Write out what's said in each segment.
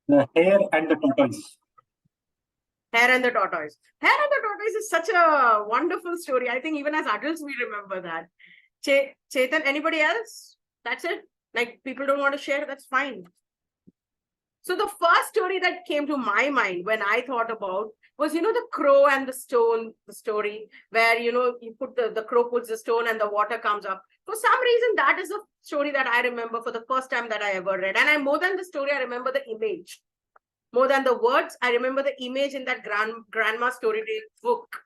The Hare and the Tortoise. Hare and the Tortoise. Hare and the Tortoise is such a wonderful story. I think even as adults, we remember that. Chetan, anybody else? That's it? Like, people don't want to share? That's fine. So the first story that came to my mind when I thought about was, the crow and the stone, the story where, you put the crow puts the stone and the water comes up. For some reason, that is a story that I remember for the first time that I ever read. And more than the story, I remember the image. More than the words, I remember the image in that grandma storytelling book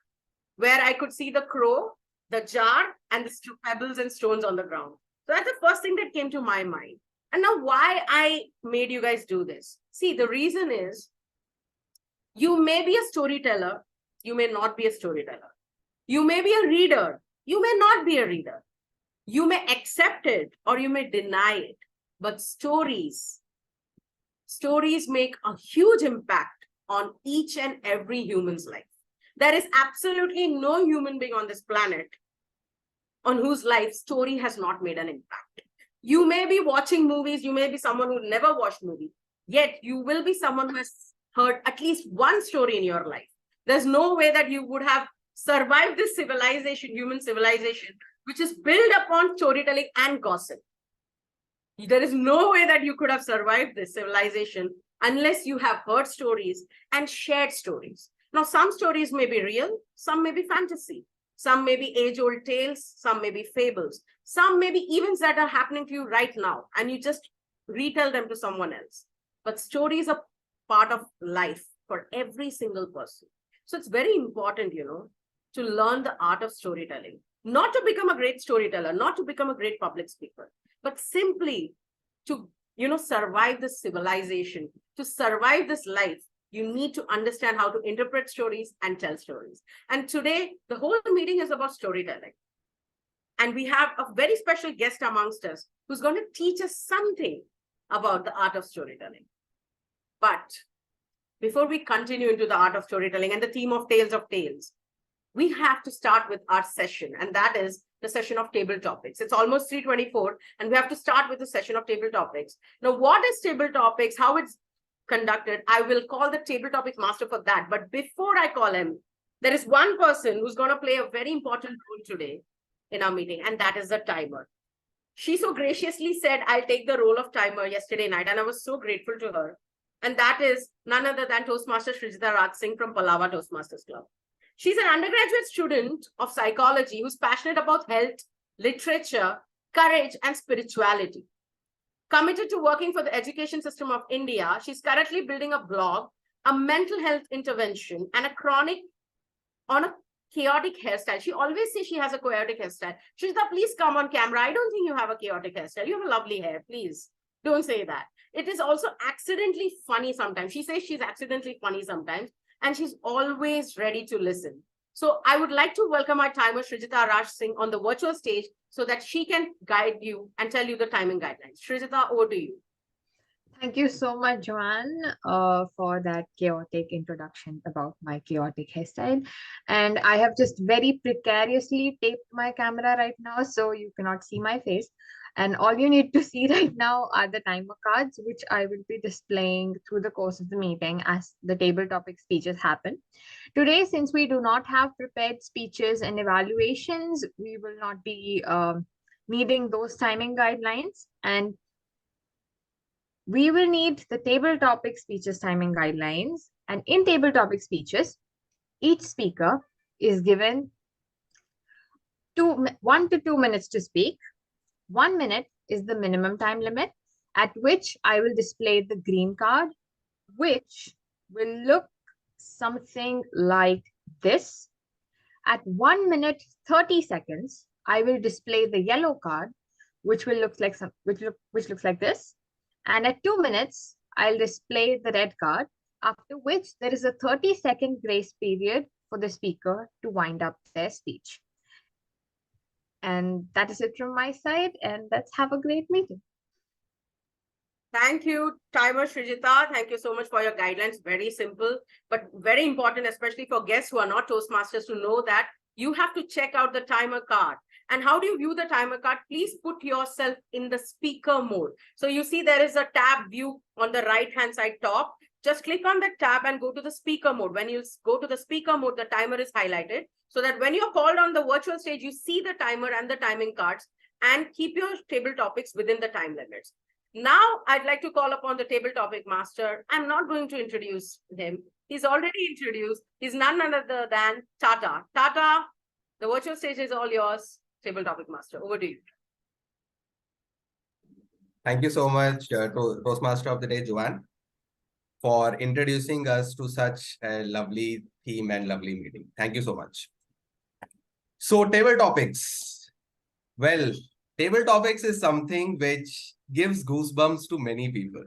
where I could see the crow, the jar, and the pebbles and stones on the ground. So that's the first thing that came to my mind. And now why I made you guys do this. See, the reason is you may be a storyteller. You may not be a storyteller. You may be a reader. You may not be a reader. You may accept it or you may deny it. But stories make a huge impact on each and every human's life. There is absolutely no human being on this planet on whose life story has not made an impact. You may be watching movies, you may be someone who never watched movies, yet you will be someone who has heard at least one story in your life. There's no way that you would have survived this civilization, human civilization, which is built upon storytelling and gossip. There is no way that you could have survived this civilization unless you have heard stories and shared stories. Now, some stories may be real, some may be fantasy. Some may be age-old tales, some may be fables, some may be events that are happening to you right now, and you just retell them to someone else. But stories are part of life for every single person. So it's very important, to learn the art of storytelling, not to become a great storyteller, not to become a great public speaker, but simply to, survive this civilization, to survive this life. You need to understand how to interpret stories and tell stories. And today, the whole meeting is about storytelling. And we have a very special guest amongst us who's going to teach us something about the art of storytelling. But before we continue into the art of storytelling and the theme of Tales of Tales, we have to start with our session, and that is the session of table topics. It's almost 3:24, and we have to start with the session of table topics. Now, what is table topics, how it's conducted, I will call the table topics master for that. But before I call him, there is one person who's going to play a very important role today in our meeting, and that is the timer. She so graciously said, I'll take the role of timer yesterday night, and I was so grateful to her. And that is none other than Toastmaster Srijita Raj Singh from Palava Toastmasters Club. She's an undergraduate student of psychology who's passionate about health, literature, courage, and spirituality. Committed to working for the education system of India, she's currently building a blog, a mental health intervention, and on a chaotic hairstyle. She always says she has a chaotic hairstyle. Srijita, please come on camera. I don't think you have a chaotic hairstyle. You have a lovely hair. Please don't say that. It is also accidentally funny sometimes. She says she's accidentally funny sometimes, and she's always ready to listen. So I would like to welcome our timer, Srijita Raj Singh, on the virtual stage so that she can guide you and tell you the timing guidelines. Srijita, over to you. Thank you so much, Joanne, for that chaotic introduction about my chaotic hairstyle. And I have just very precariously taped my camera right now, so you cannot see my face. And all you need to see right now are the timer cards, which I will be displaying through the course of the meeting as the table topic speeches happen. Today, since we do not have prepared speeches and evaluations, we will not be needing those timing guidelines. And we will need the table topic speeches timing guidelines. And in table topic speeches, each speaker is given 1 to 2 minutes to speak. 1 minute is the minimum time limit, at which I will display the green card, which will look something like this. At 1 minute 30 seconds, I will display the yellow card, which will look like which looks like this. And at 2 minutes, I'll display the red card, after which there is a 30-second grace period for the speaker to wind up their speech. And that is it from my side, and let's have a great meeting. Thank you, timer Srijita. Thank you so much for your guidelines. Very simple, but very important, especially for guests who are not Toastmasters, to know that you have to check out the timer card. And how do you view the timer card? Please put yourself in the speaker mode. So you see there is a tab view on the right-hand side top. Just click on the tab and go to the speaker mode. When you go to the speaker mode, the timer is highlighted so that when you're called on the virtual stage, you see the timer and the timing cards, and keep your table topics within the time limits. Now, I'd like to call upon the table topic master. I'm not going to introduce him. He's already introduced. He's none other than Tata. Tata, the virtual stage is all yours. Table topic master, over to you. Thank you so much, Toastmaster of the Day, Joanne, for introducing us to such a lovely theme and lovely meeting. Thank you so much. So, table topics. Well, table topics is something which gives goosebumps to many people.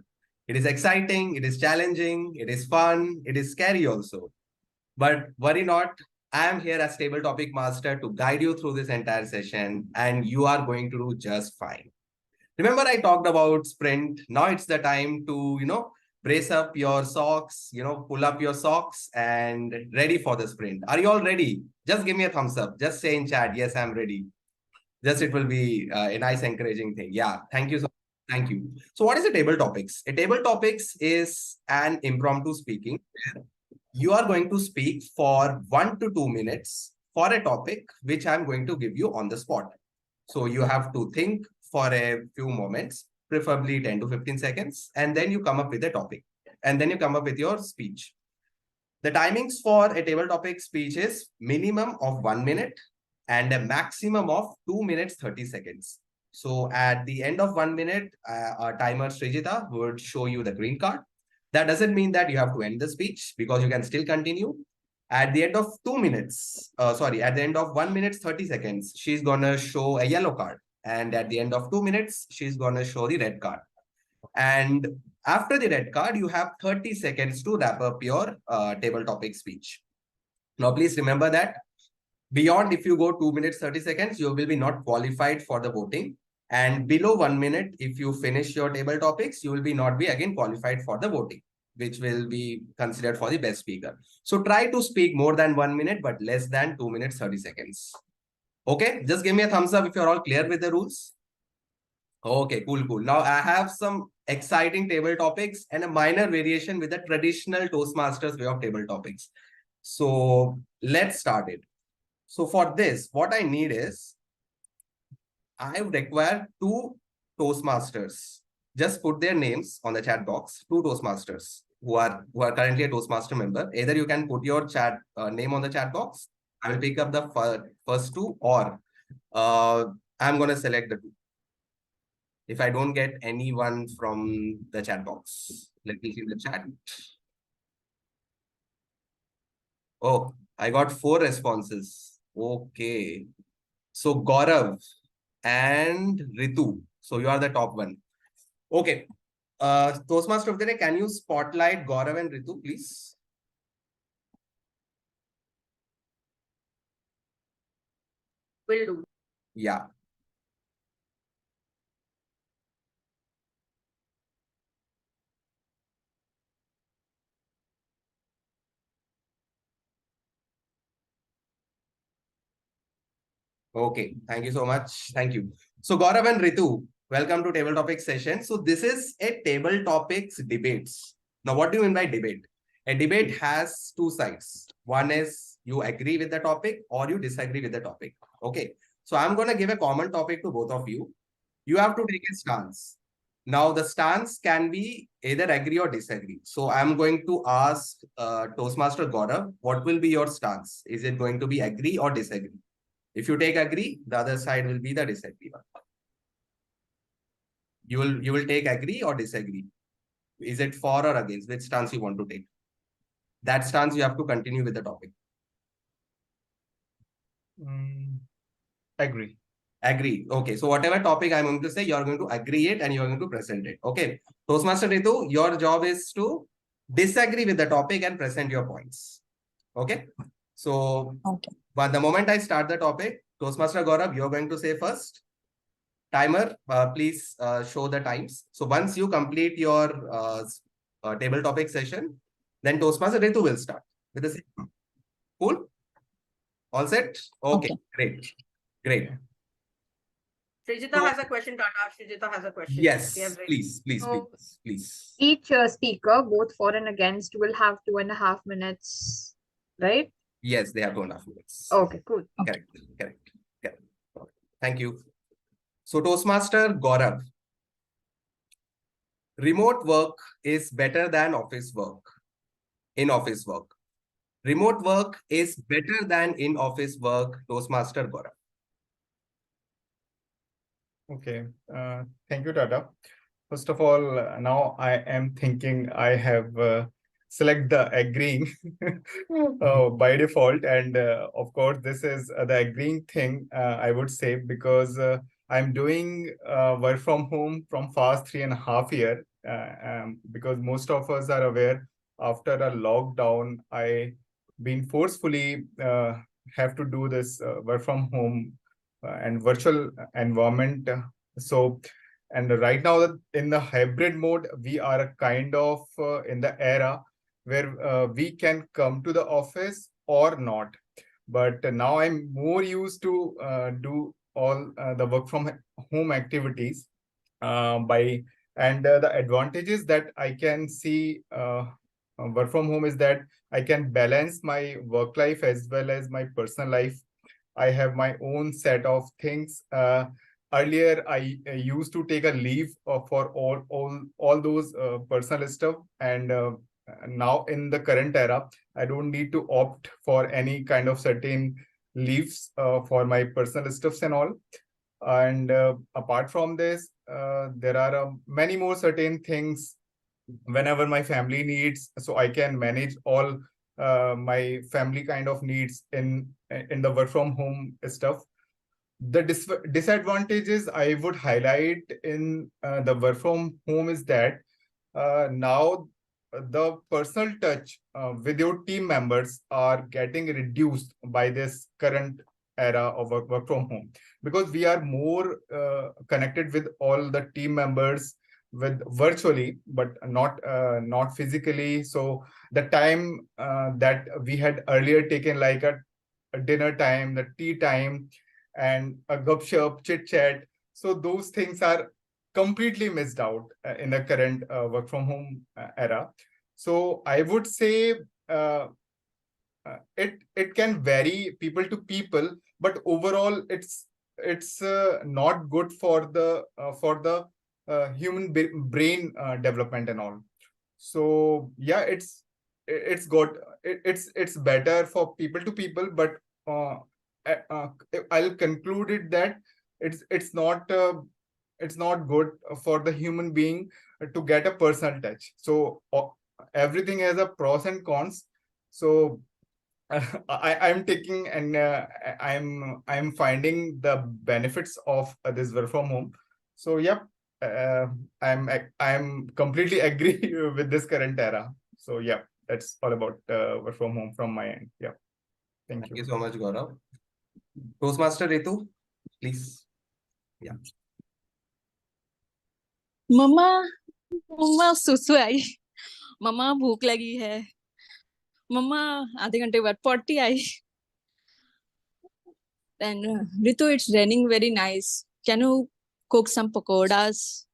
It is exciting, it is challenging, it is fun, it is scary also. But worry not, I am here as table topic master to guide you through this entire session, and you are going to do just fine. Remember, I talked about sprint. Now it's the time to, brace up your socks, pull up your socks and ready for the sprint. Are you all ready? Just give me a thumbs up. Just say in chat, yes, I'm ready. Just it will be a nice encouraging thing. Yeah, thank you so much. Thank you. So what is a table topics? A table topics is an impromptu speaking. You are going to speak for 1 to 2 minutes for a topic which I'm going to give you on the spot. So you have to think for a few moments, preferably 10 to 15 seconds, and then you come up with a topic. And then you come up with your speech. The timings for a table topic speech is minimum of 1 minute and a maximum of 2 minutes 30 seconds. So at the end of 1 minute, our timer Srijita would show you the green card. That doesn't mean that you have to end the speech, because you can still continue. At the end of 2 minutes, at the end of 1 minute 30 seconds, she's gonna show a yellow card. And at the end of 2 minutes, she's gonna show the red card. And after the red card, you have 30 seconds to wrap up your table topic speech. Now, please remember that beyond, if you go 2 minutes 30 seconds, you will be not qualified for the voting. And below 1 minute, if you finish your table topics, you will be not be again qualified for the voting, which will be considered for the best speaker. So try to speak more than 1 minute, but less than 2 minutes 30 seconds. Okay, just give me a thumbs up if you're all clear with the rules. Okay, cool. Now I have some exciting table topics and a minor variation with the traditional Toastmasters way of table topics. So let's start it. So for this, what I need is, I require 2 Toastmasters. Just put their names on the chat box. 2 Toastmasters who are currently a Toastmaster member. Either you can put your chat name on the chat box. I will pick up the first 2, or I'm going to select the 2. If I don't get anyone from the chat box, let me see the chat. Oh, I got 4 responses. Okay. So Gaurav and Ritu. So you are the top one. Okay. Toastmaster of the Day, can you spotlight Gaurav and Ritu, please? Will do. Yeah. Okay, thank you so much. Thank you. So Gaurav and Ritu, welcome to Table Topics session. So this is a Table Topics debates. Now, what do you mean by debate? A debate has 2 sides. One is you agree with the topic or you disagree with the topic. Okay. So I'm going to give a common topic to both of you. You have to take a stance. Now, the stance can be either agree or disagree. So I'm going to ask Toastmaster Gaurav, what will be your stance? Is it going to be agree or disagree? If you take agree, the other side will be the disagree one. You will take agree or disagree. Is it for or against? Which stance you want to take? That stance you have to continue with the topic. Agree. Agree. Okay. So whatever topic I'm going to say, you're going to agree it and you're going to present it. Okay. Toastmaster Ritu, your job is to disagree with the topic and present your points. Okay. So but the moment I start the topic, Toastmaster Gaurav, you're going to say first. Timer, please show the times. So once you complete your table topic session, then Toastmaster Ritu will start with the same. Cool? All set? Okay. Great. Great. Srijita So- has a question, Tata. Srijita has a question. Yes, We have raised- please, please, Oh. please, please. Each speaker, both for and against, will have 2.5 minutes, right? Yes, they have 2.5 minutes. Okay, cool. Correct, correct, correct. Okay. Thank you. So, Toastmaster Gaurav, remote work is better than office work, in-office work. Remote work is better than in-office work, Toastmaster Gaurav. Okay, thank you, Tata. First of all, now I am thinking I have select the agreeing by default, and of course, this is the agreeing thing I would say because I'm doing work from home from past 3.5 years. Because most of us are aware after a lockdown, I been forcefully have to do this work from home and virtual environment. So, and right now in the hybrid mode, we are kind of in the era where we can come to the office or not. But now I'm more used to do all the work from home activities by and the advantages that I can see work from home is that I can balance my work life as well as my personal life. I have my own set of things. Earlier, I used to take a leave for all those personal stuff, and now in the current era, I don't need to opt for any kind of certain leaves for my personal stuffs and all. And apart from this, there are many more certain things whenever my family needs, so I can manage all my family kind of needs in the work from home stuff. The disadvantages I would highlight in the work from home is that now the personal touch with your team members are getting reduced by this current era of work from home, because we are more connected with all the team members with virtually but not physically. So the time that we had earlier taken, like a dinner time, the tea time, and a gupshup chit chat, so those things are completely missed out in the current work from home era. So I would say it can vary people to people, but overall it's not good for the human brain development and all. So yeah, it's good. It's better for people to people, but uh, I'll conclude it that it's not good for the human being to get a personal touch. So everything has a pros and cons. So I'm taking and I'm finding the benefits of this work from home. So yep, I'm completely agree with this current era. So yeah, that's all about work from home from my end. Yeah, thank Thank you. you so much, Gaurav. Toastmaster Ritu, please. Yeah. मम्मा मम्मा सुसु आई मम्मा भूख लगी है मम्मा आधे घंटे बाद potty I and Ritu, it's raining very nice. Can you cook some pakoras?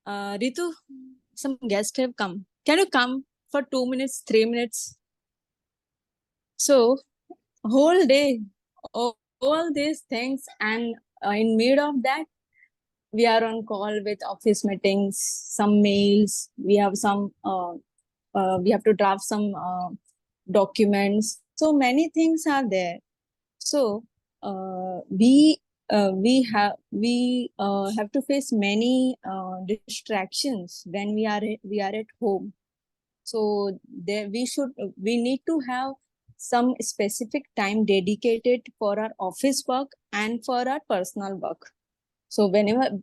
Ritu, some guests have come. Can you come for 2 minutes, 3 minutes? So whole day, all these things, and in mid of that, we are on call with office meetings, some mails. We have we have to draft some documents. So many things are there. So we have to face many distractions when we are at home. So there we need to have some specific time dedicated for our office work and for our personal work. So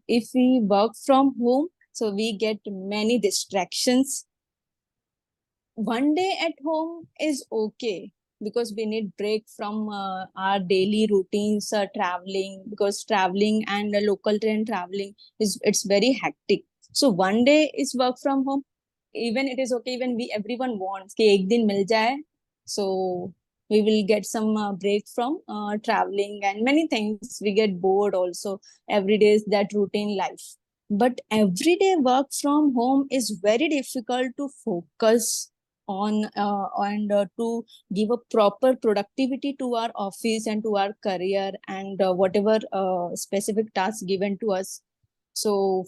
if we work from home, so we get many distractions. One day at home is okay because we need break from our daily routines, traveling, because traveling and local train traveling it's very hectic. So one day is work from home. Even it is okay, even everyone wants कि एक दिन मिल जाए. So we will get some break from traveling and many things. We get bored also. Every day is that routine life. But everyday work from home is very difficult to focus on and to give a proper productivity to our office and to our career and whatever specific tasks given to us. So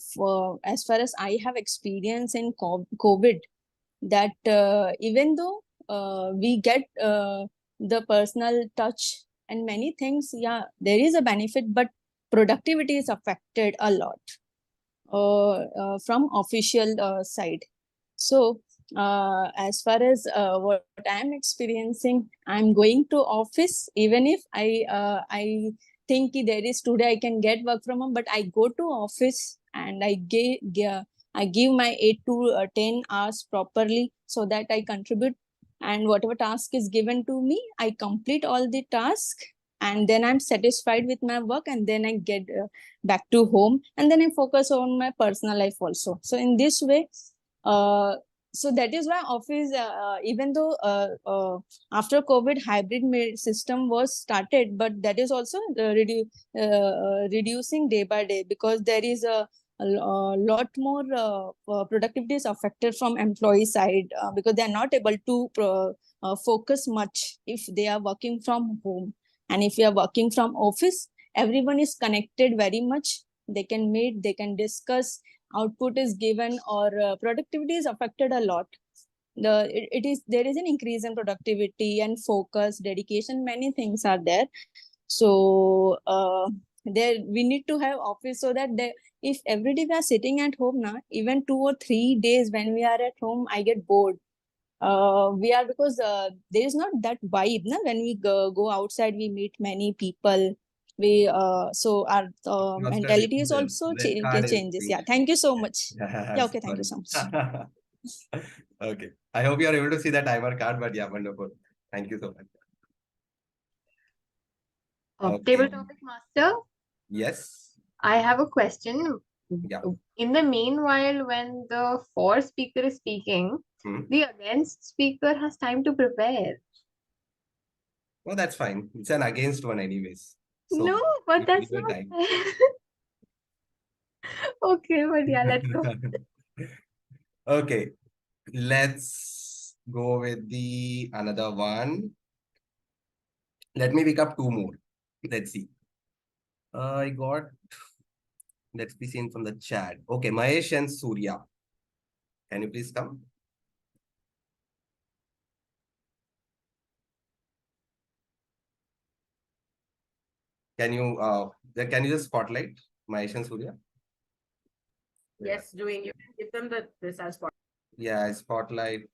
as far as I have experience in COVID, that even though we get the personal touch and many things, yeah, there is a benefit, but productivity is affected a lot from official side. So as far as what I'm experiencing, I'm going to office even if I think there is today I can get work from home, but I go to office and I give my 8 to 10 hours properly so that I contribute, and whatever task is given to me, I complete all the task, and then I'm satisfied with my work, and then I get back to home, and then I focus on my personal life also. So in this way, so that is why office, even though after COVID hybrid system was started, but that is also reducing day by day, because there is a lot more productivity is affected from employee side because they are not able to focus much if they are working from home. And if you are working from office, everyone is connected very much. They can meet, they can discuss, output is given, or productivity is affected a lot. There is an increase in productivity and focus, dedication, many things are there. So there we need to have office, so that if every day we are sitting at home now, even 2 or 3 days when we are at home, I get bored. We are, because there is not that vibe na? When we go outside, we meet many people. We so our mentality is also changes. Yeah, thank you so much. Yeah, okay, thank you so much. Okay, I hope you are able to see the timer card, but yeah, wonderful. Thank you so much. Okay. Table topic master, Yes. I have a question. Yeah. In the meanwhile, when the for speaker is speaking, the against speaker has time to prepare. Oh, that's fine. It's an against one anyways. So No, but you that's give it not time. fair. Okay, but yeah, let's go. Okay, let's go with the another one. Let me pick up 2 more. Let's see. I got, let's be seen from the chat. Okay, Mahesh and Surya. Can you please come? Can you just spotlight Mahesh and Surya? Yes, doing. You can give them this as spot. Yeah, spotlight.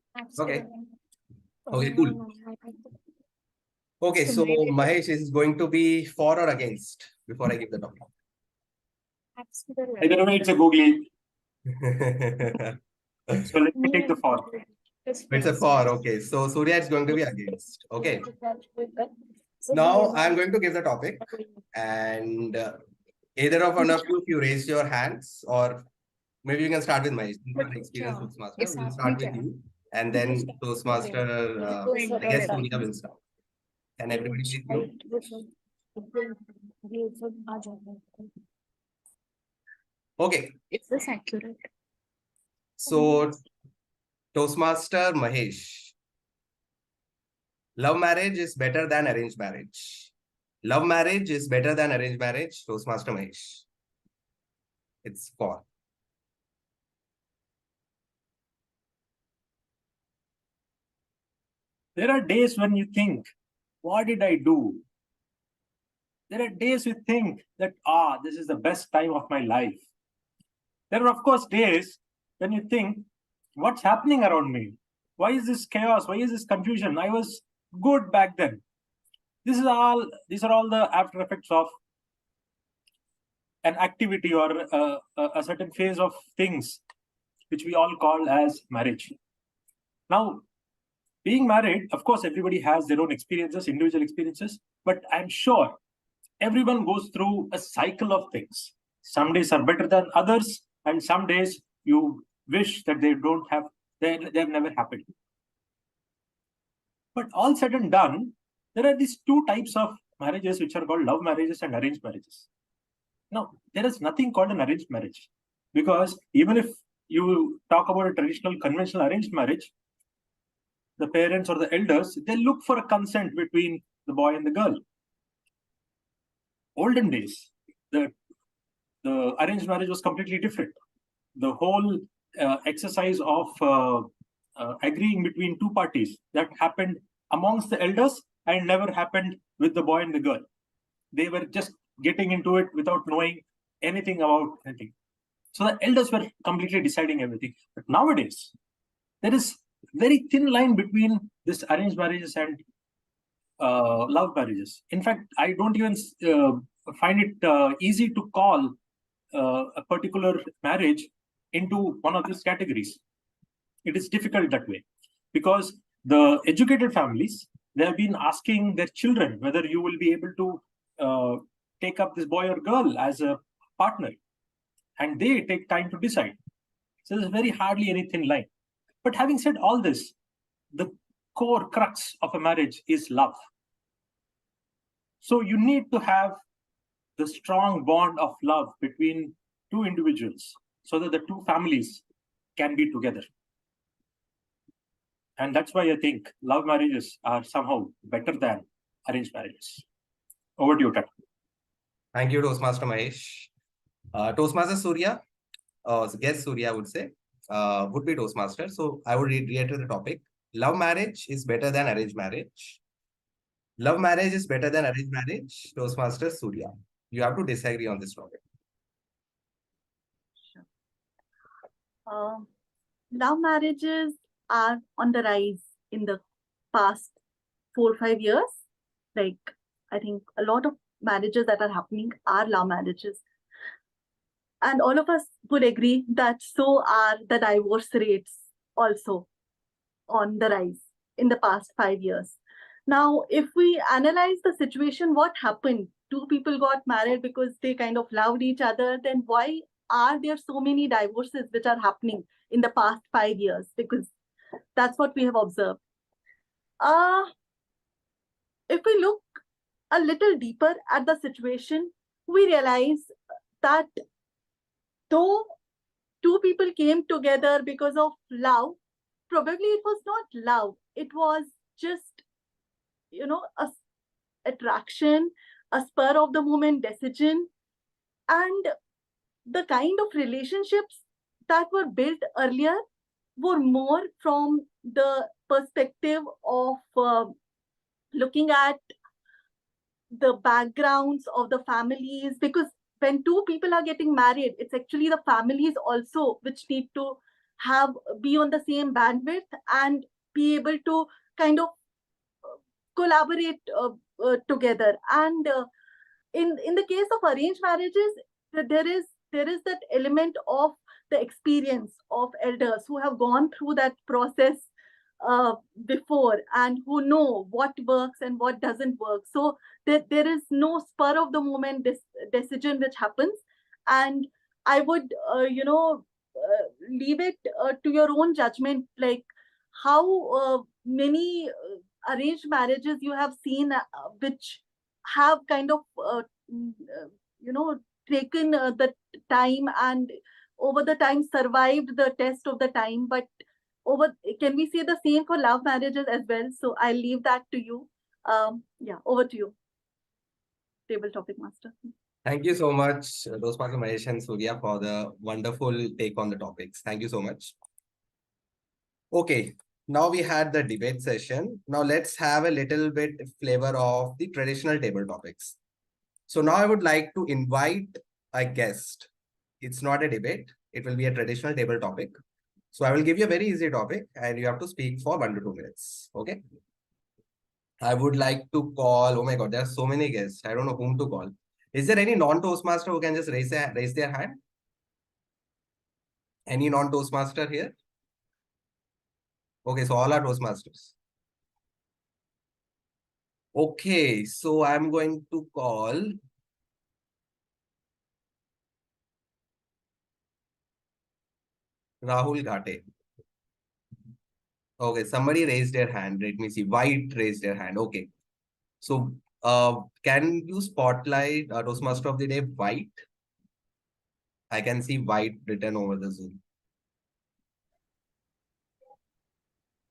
Okay. Okay, cool. Okay, so Mahesh is going to be for or against before I give the topic. Either way, it's a googly. So let me take the for. It's a for. Okay, so Surya is going to be against. Okay. Now I'm going to give the topic, and either of one of you, if you raise your hands, or maybe you can start with Mahesh. You have experience with Toastmaster. We'll start with you, and then Toastmaster. I guess Surya will start. Can everybody please mute? Okay. Is this accurate? So Toastmaster Mahesh. Love marriage is better than arranged marriage. Love marriage is better than arranged marriage. Toastmaster Mahesh. It's for. There are days when you think, what did I do? There are days you think that, this is the best time of my life. There are, of course, days when you think, what's happening around me? Why is this chaos? Why is this confusion? I was good back then. These are all the after effects of an activity or a certain phase of things, which we all call as marriage. Now, being married, of course, everybody has their own experiences, individual experiences, but I'm sure everyone goes through a cycle of things. Some days are better than others, and some days you wish that they've never happened. But all said and done, there are these two types of marriages which are called love marriages and arranged marriages. Now, there is nothing called an arranged marriage, because even if you talk about a traditional conventional arranged marriage, the parents or the elders, they look for a consent between the boy and the girl. Olden days, the arranged marriage was completely different. The whole exercise of agreeing between two parties, that happened amongst the elders and never happened with the boy and the girl. They were just getting into it without knowing anything about anything. So the elders were completely deciding everything. But nowadays, there is very thin line between this arranged marriages and love marriages. In fact, I don't even find it easy to call a particular marriage into one of these categories. It is difficult that way, because the educated families, they have been asking their children whether you will be able to take up this boy or girl as a partner, and they take time to decide. So there's very hardly any thin line. But having said all this, the core crux of a marriage is love. So you need to have the strong bond of love between two individuals so that the two families can be together. And that's why I think love marriages are somehow better than arranged marriages. Over to you, Tata. Thank you, Toastmaster Mahesh. Toastmaster Surya, guest Surya, I would say, would be Toastmaster. So I would reiterate the topic. Love marriage is better than arranged marriage. Love marriage is better than arranged marriage. Toastmaster Surya. You have to disagree on this topic. Love marriages are on the rise in the past 4 or 5 years. Like, I think a lot of marriages that are happening are love marriages. And all of us would agree that so are the divorce rates also on the rise in the past 5 years. Now, if we analyze the situation, what happened? Two people got married because they kind of loved each other. Then why are there so many divorces which are happening in the past 5 years? Because that's what we have observed. If we look a little deeper at the situation, we realize that though two people came together because of love, probably it was not love. It was just, a attraction, a spur of the moment decision, and the kind of relationships that were built earlier were more from the perspective of looking at the backgrounds of the families, because when two people are getting married, it's actually the families also which need to be on the same bandwidth and be able to kind of collaborate together. And in the case of arranged marriages, there is that element of the experience of elders who have gone through that process before and who know what works and what doesn't work. So there is no spur of the moment decision which happens. And I would leave it to your own judgment, like how many arranged marriages you have seen which have kind of taken the time and over the time survived the test of the time. But can we say the same for love marriages as well? So I'll leave that to you. Over to you, table topic master. Thank you so much, Toastmaster Mahesh and Surya, for the wonderful take on the topics. Thank you so much. Okay, now we had the debate session. Now let's have a little bit flavor of the traditional table topics. So now I would like to invite a guest. It's not a debate. It will be a traditional table topic. So I will give you a very easy topic and you have to speak for 1 to 2 minutes. Okay. I would like to call, oh my God, there are so many guests. I don't know whom to call. Is there any non-Toastmaster who can just raise their hand? Any non-Toastmaster here? Okay, so all are Toastmasters. Okay, so I'm going to call Rahul Ghate. Okay, somebody raised their hand. Let me see. White raised their hand. Okay. So, can you spotlight Toastmaster of the Day, White? I can see White written over the Zoom.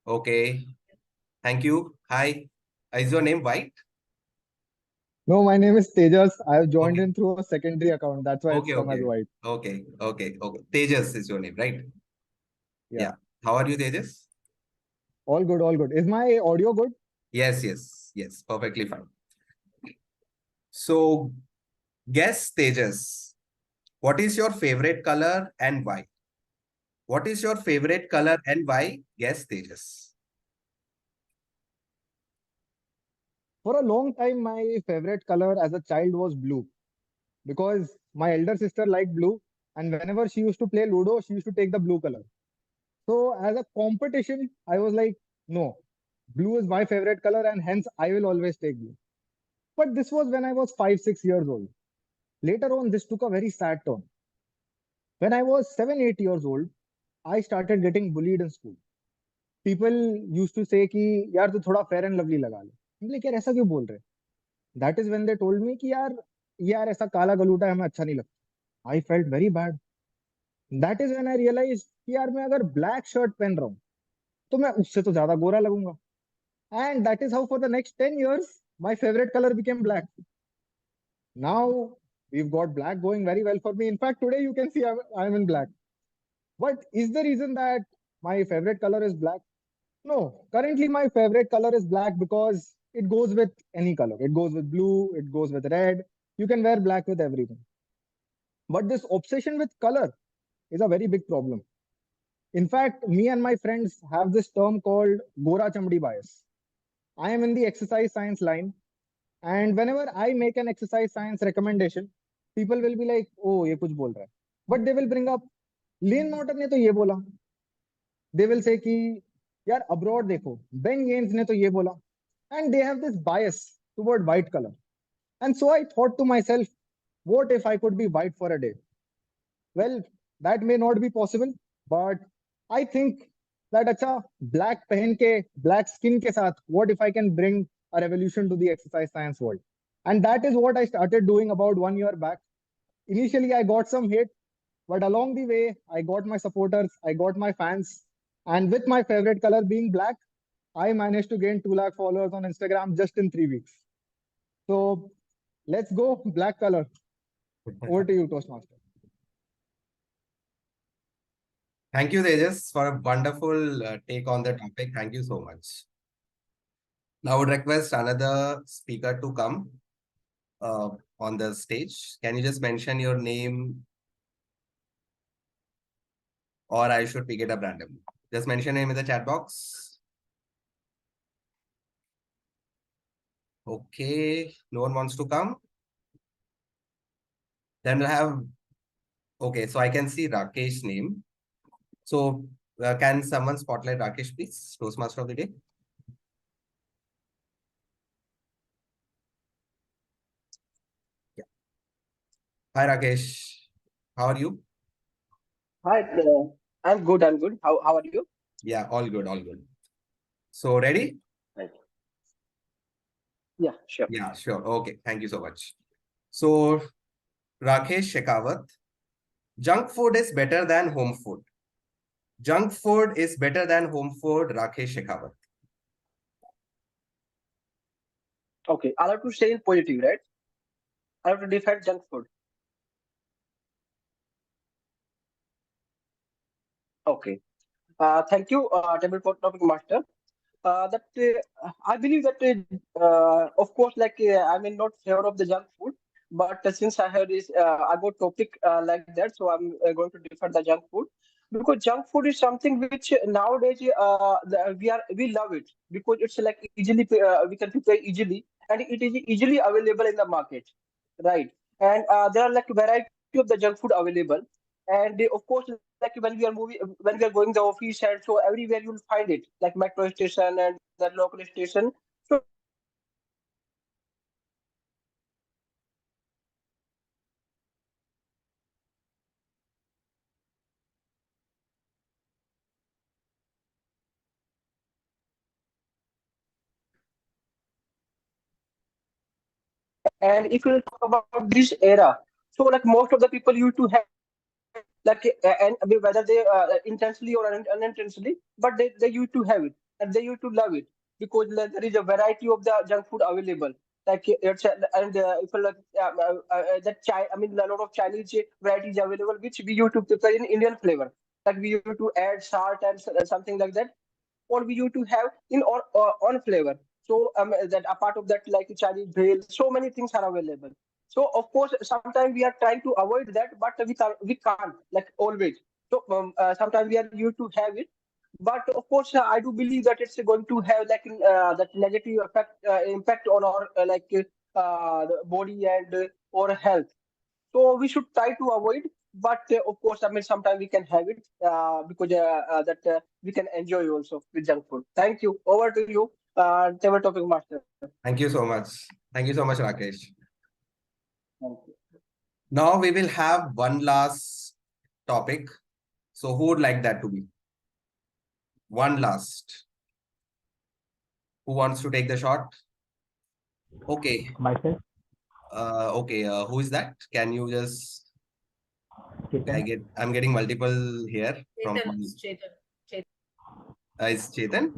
Okay. Thank you. Hi. Is your name White? No, my name is Tejas. I have joined Okay. in through a secondary account. That's why it's Okay, come as okay. white. Okay, okay, okay. Tejas is your name, right? Yeah. How are you, Tejas? All good, all good. Is my audio good? Yes, yes, yes. Perfectly fine. So, guess, Tejas, what is your favorite color and why? What is your favorite color and why? Guess, Tejas. For a long time, my favorite color as a child was blue because my elder sister liked blue. And whenever she used to play Ludo, she used to take the blue color. So, as a competition, I was like, no, blue is my favorite color and hence I will always take blue. But this was when I was 5, 6 years old. Later on, this took a very sad turn. When I was 7, 8 years old, I started getting bullied in school. People used to say कि यार तू थोड़ा fair and lovely लगा ले. I'm like यार ऐसा क्यों बोल रहे? That is when they told me कि यार ऐसा काला गलूटा हमें अच्छा नहीं लगता. I felt very bad. That is when I realized कि यार मैं अगर black shirt पहन रहा हूँ तो मैं उससे तो ज्यादा गोरा लगूंगा. And that is how for the next 10 years my favorite color became black. Now we've got black going very well for me. In fact, today you can see I'm in black. But is the reason that my favorite color is black? No, currently my favorite color is black because it goes with any color. It goes with blue, it goes with red. You can wear black with everything. But this obsession with color is a very big problem. In fact, me and my friends have this term called Gora Chamdi bias. I am in the exercise science line, and whenever I make an exercise science recommendation, people will be like, oh, ye kuch bol raha hai. But they will bring up, Lane Norton ne to ye bola. They will say कि यार abroad देखो Ben Gaines ने तो ये बोला, and they have this bias toward white color. And so I thought to myself, what if I could be white for a day? Well, that may not be possible, but I think that अच्छा black पहन के black skin के साथ what if I can bring a revolution to the exercise science world? And that is what I started doing about 1 year back. Initially I got some hate, but along the way, I got my supporters, I got my fans, and with my favorite color being black, I managed to gain 2 lakh followers on Instagram just in 3 weeks. So let's go, black color. Over to you, Toastmaster. Thank you, Tejas, for a wonderful take on the topic. Thank you so much. Now, I would request another speaker to come on the stage. Can you just mention your name, or I should pick it up randomly? Just mention your name in the chat box. Okay, no one wants to come. Then we'll have, okay, so I can see Rakesh's name. So can someone spotlight Rakesh, please? Toastmaster of the day. Yeah. Hi, Rakesh. How are you? Hi, I'm good. I'm good. How are you? Yeah, all good, all good. So ready? Right. Yeah, sure. Yeah, sure. Okay, thank you so much. So Rakesh Shekhawat, junk food is better than home food. Junk food is better than home food, Rakesh Shekhawat. Okay, I have to say in positive, right? I have to define junk food. Okay. Thank you, table for topic master. That I believe that of course, like I'm in not favor of the junk food, but since I heard this, I got topic like that, so I'm going to defend the junk food because junk food is something which nowadays we love it because it's like easily we can prepare easily and it is easily available in the market, right? And there are like variety of the junk food available, and of course like when we are going the office and so everywhere you'll find it like metro station and the local station. So And if we'll talk about this era, so like most of the people used to have like and I mean, whether they intentionally or unintentionally, but they used to have it and they used to love it because there is a variety of the junk food available. Like it's and if like I mean a lot of Chinese varieties available which we used to prepare in Indian flavor. Like we used to add salt and something like that, or we used to have in on flavor. So that a part of that like Chinese bhel, so many things are available. So of course, sometimes we are trying to avoid that, but we can't like always. So sometimes we are used to have it, but of course, I do believe that it's going to have like that negative effect impact on our the body and our health. So we should try to avoid. But of course, I mean, sometimes we can have it because that we can enjoy also with junk food. Thank you. Over to you, table topic master. Thank you so much. Thank you so much, Rakesh. Thank you. Now we will have one last topic. So who would like that to be? One last. Who wants to take the shot? Okay. Myself, Okay. Who is that? Can you just? Chetan. I'm getting multiple here from. Chetan. Is Chetan?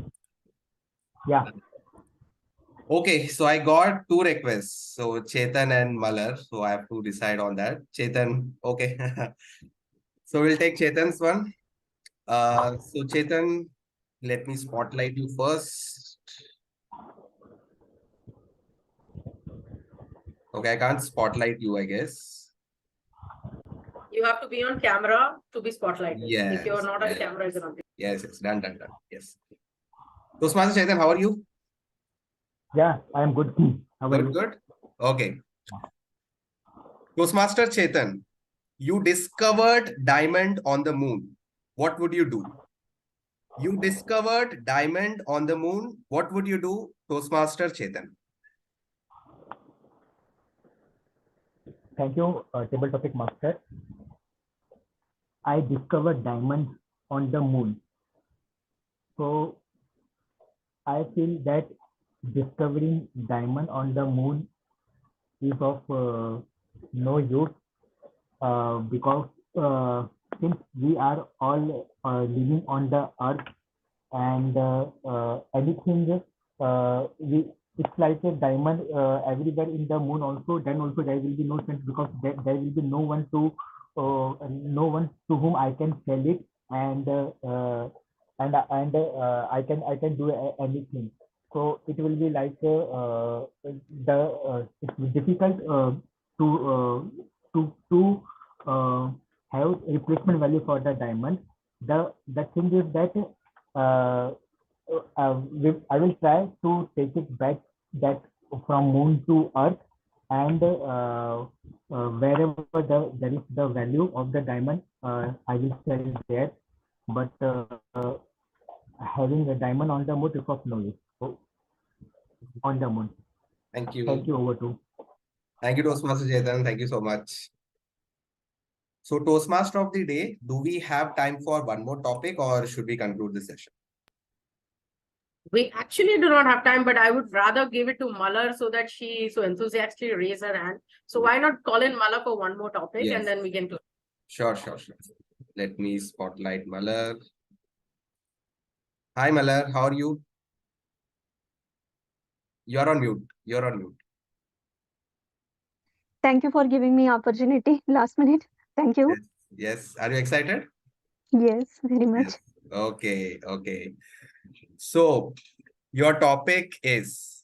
Yeah, Okay, so I got two requests. So Chetan and Malar. So I have to decide on that. Chetan, okay. So we'll take Chetan's one. So Chetan, let me spotlight you first. Okay, I can't spotlight you, I guess. You have to be on camera to be spotlighted. Yes. If you're not on yes. camera, it's not. Yes, done. Yes. Toastmaster Chetan, how are you? yeah, I am good. How are you? Good. Okay. Toastmaster Chetan, you discovered diamond on the moon. What would you do? You discovered diamond on the moon. What would you do, Toastmaster Chetan? Thank you, table topic master. I discovered diamonds on the moon. So I feel that discovering diamond on the moon is of no use because since we are all living on the earth and anything it's like a diamond everywhere in the moon also, then also there will be no sense because there will be no one to whom I can sell it and I can do anything. So it will be like it's difficult to have replacement value for the diamond. The thing is that I will try to take it back that from moon to earth and wherever there is the value of the diamond, I will sell it there. But having a diamond on the moon is of no use. So, on the moon. Thank you. Thank you. Over to. Thank you, Toastmaster Chetan. Thank you so much. So, Toastmaster of the day, do we have time for one more topic or should we conclude the session? We actually do not have time, but I would rather give it to Malar so that she so enthusiastically raise her hand. So why not call in Malar for one more topic and then we can close. Sure. Let me spotlight Malar. Hi, Malar. How are you? You're on mute. Thank you for giving me opportunity last minute. Thank you. Yes. Are you excited? Yes, very much. Yes. Okay. So, your topic is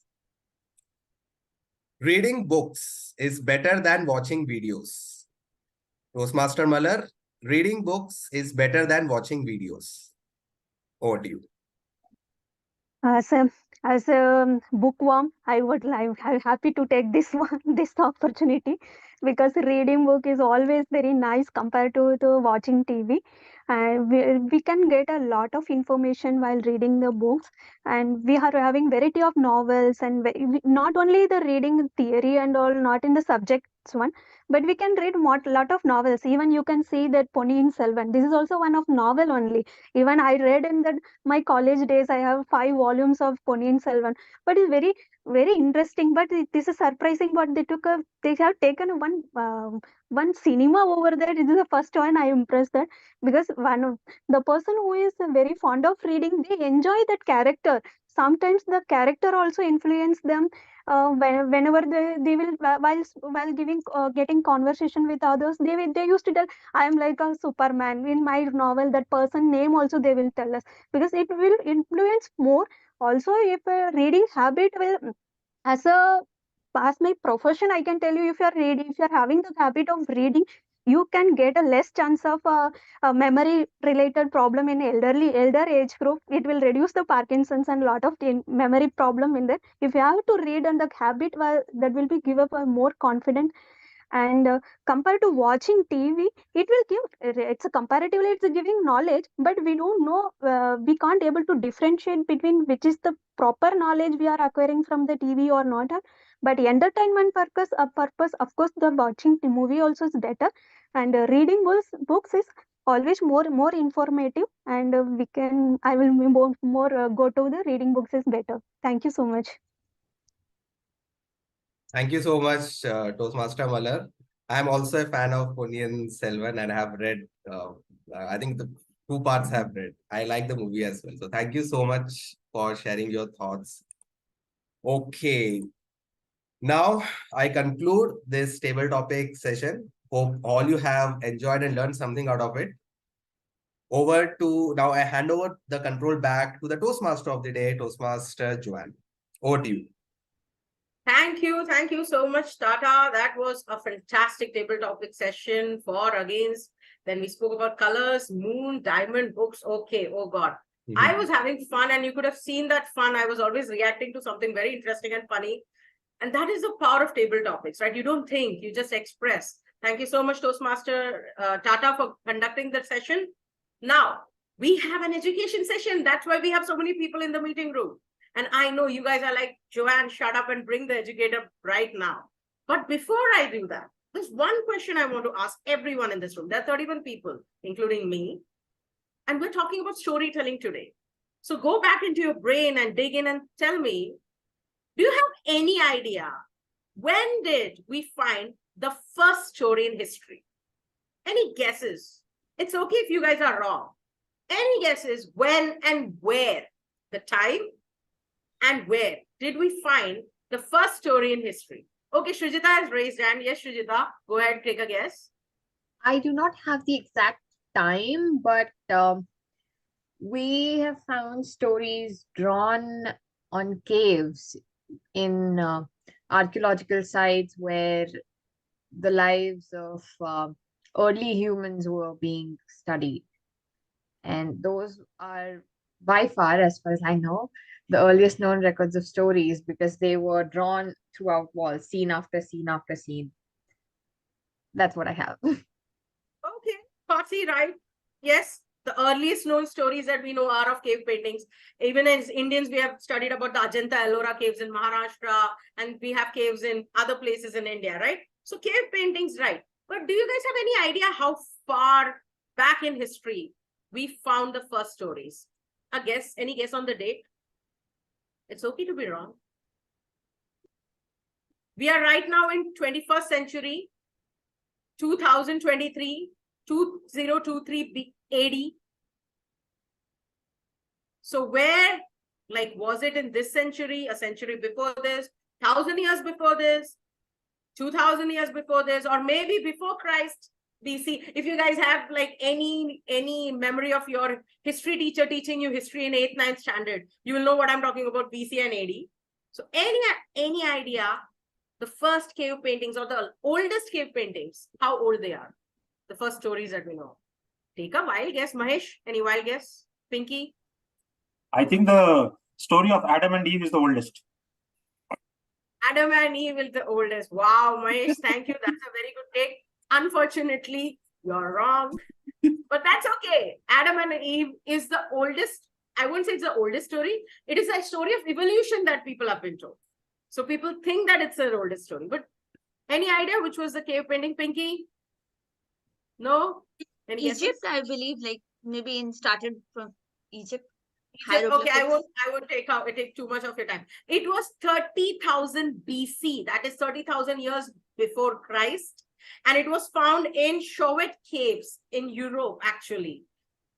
reading books is better than watching videos. Toastmaster Malar, reading books is better than watching videos. Over to you. As a bookworm, I'm happy to take this this opportunity because reading book is always very nice compared to the watching TV. And we can get a lot of information while reading the books, and we are having variety of novels and not only the reading theory and all, not in the subjects one, but we can read lot of novels. Even you can see that Ponniyin Selvan. This is also one of novel only. Even I read in that my college days, I have 5 volumes of Ponniyin Selvan, but it's very very interesting, but this is surprising. But they have taken one cinema over there. This is the first one I impressed that, because the person who is very fond of reading, they enjoy that character. Sometimes the character also influence them. Whenever they will while getting conversation with others, they used to tell, I am like a Superman in my novel. That person name also they will tell us, because it will influence more. Also, if a reading habit will, as a as my profession, I can tell you, if if you're having the habit of reading, you can get a less chance of a memory related problem in elder age group. It will reduce the Parkinson's and lot of memory problem in there. If you have to read, and the habit, well, that will be give up a more confident. And compared to watching TV, it will give, it's a comparatively it's giving knowledge, but we don't know, we can't able to differentiate between which is the proper knowledge we are acquiring from the TV or not. But entertainment purpose, of course, the watching the movie also is better, and reading books is always more informative, and I will more go to the reading books is better. Thank you so much. Thank you so much, Toastmaster Malar. I'm also a fan of Ponniyin Selvan and have read, I think the 2 parts have read. I like the movie as well. So thank you so much for sharing your thoughts. Okay. Now I conclude this table topic session. Hope all you have enjoyed and learned something out of it. Now I hand over the control back to the Toastmaster of the day, Toastmaster Joanne. Over to you. Thank you so much, Tata. That was a fantastic table topic session for against. Then we spoke about colors, moon, diamond, books. Okay, oh God. I was having fun, and you could have seen that fun. I was always reacting to something very interesting and funny. And that is the power of table topics, right? You don't think, you just express. Thank you so much, Toastmaster Tata, for conducting the session. Now, we have an education session. That's why we have so many people in the meeting room. And I know you guys are like, Joanne, shut up and bring the educator right now. But before I do that, there's one question I want to ask everyone in this room. There are 31 people, including me. And we're talking about storytelling today. So go back into your brain and dig in and tell me, do you have any idea, when did we find the first story in history? Any guesses? It's okay if you guys are wrong. Any guesses when and where? The time and where did we find the first story in history? Okay, Shrujita has raised hand. Yes, Shrujita, go ahead, take a guess. I do not have the exact time, but we have found stories drawn on caves in archaeological sites where the lives of early humans were being studied. And those are by far, as far as I know, the earliest known records of stories, because they were drawn throughout walls, scene after scene after scene. That's what I have. Okay, Parsi, right? Yes, the earliest known stories that we know are of cave paintings. Even as Indians, we have studied about the Ajanta Ellora caves in Maharashtra, and we have caves in other places in India, right? So cave paintings, right? But do you guys have any idea how far back in history we found the first stories? A guess? Any guess on the date? It's okay to be wrong. We are right now in 21st century, 2023, 2023 AD. So where, like, was it in this century, a century before this, 1,000 years before this, 2,000 years before this, or maybe before Christ, BC? If you guys have like any memory of your history teacher teaching you history in 8th, 9th standard, you will know what I'm talking about, BC and AD. So any idea the first cave paintings or the oldest cave paintings, how old they are? The first stories that we know. Take a wild guess, Mahesh. Any wild guess? Pinky? I think the story of Adam and Eve is the oldest. Adam and Eve is the oldest. Wow, Mahesh, thank you. That's a very good take. Unfortunately, you're wrong. But that's okay. Adam and Eve is the oldest. I wouldn't say it's the oldest story. It is a story of evolution that people have been told. So people think that it's the oldest story. But any idea which was the cave painting, Pinky? No? Any Egypt, guesses? I believe, like maybe started from Egypt. Okay, hieroglyphics. I won't take too much of your time. It was 30,000 BC. That is 30,000 years before Christ. And it was found in Chauvet caves in Europe, actually.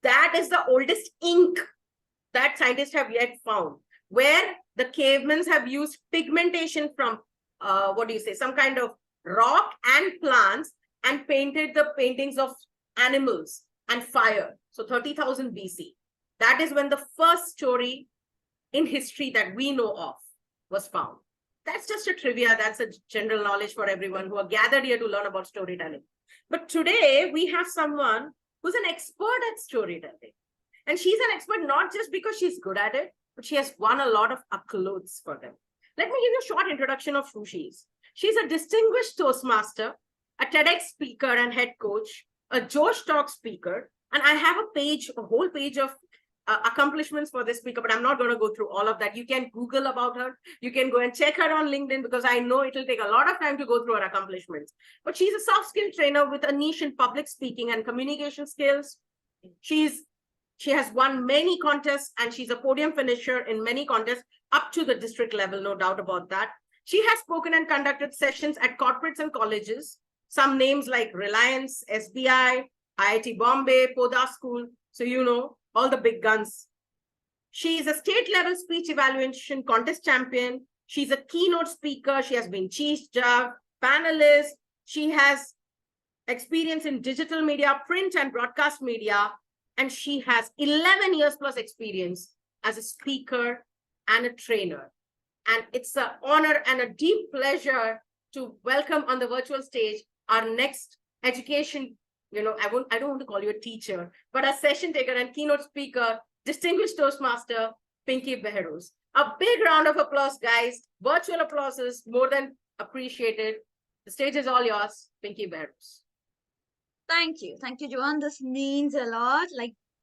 That is the oldest ink that scientists have yet found, where the cavemen have used pigmentation from, some kind of rock and plants, and painted the paintings of animals and fire. So 30,000 BC. That is when the first story in history that we know of was found. That's just a trivia. That's a general knowledge for everyone who are gathered here to learn about storytelling. But today we have someone who's an expert at storytelling. And she's an expert not just because she's good at it, but she has won a lot of accolades for them. Let me give you a short introduction of who she is. She's a distinguished Toastmaster, a TEDx speaker and head coach, a Josh Talk speaker, and I have a whole page of accomplishments for this speaker, but I'm not going to go through all of that. You can Google about her. You can go and check her on LinkedIn, because I know it'll take a lot of time to go through her accomplishments. But she's a soft skill trainer with a niche in public speaking and communication skills. She has won many contests, and she's a podium finisher in many contests up to the district level, no doubt about that. She has spoken and conducted sessions at corporates and colleges, some names like Reliance, SBI, IIT Bombay, Poda School. So, you know, all the big guns. She is a state level speech evaluation contest champion. She's a keynote speaker. She has been chief judge, panelist. She has experience in digital media, print and broadcast media. And she has 11 years plus experience as a speaker and a trainer. And it's an honor and a deep pleasure to welcome on the virtual stage our next education, I don't want to call you a teacher, but a session taker and keynote speaker, distinguished Toastmaster, Pinky Behroos. A big round of applause, guys. Virtual applause is more than appreciated. The stage is all yours, Pinky Behroos. Thank you, Joanne. This means a lot.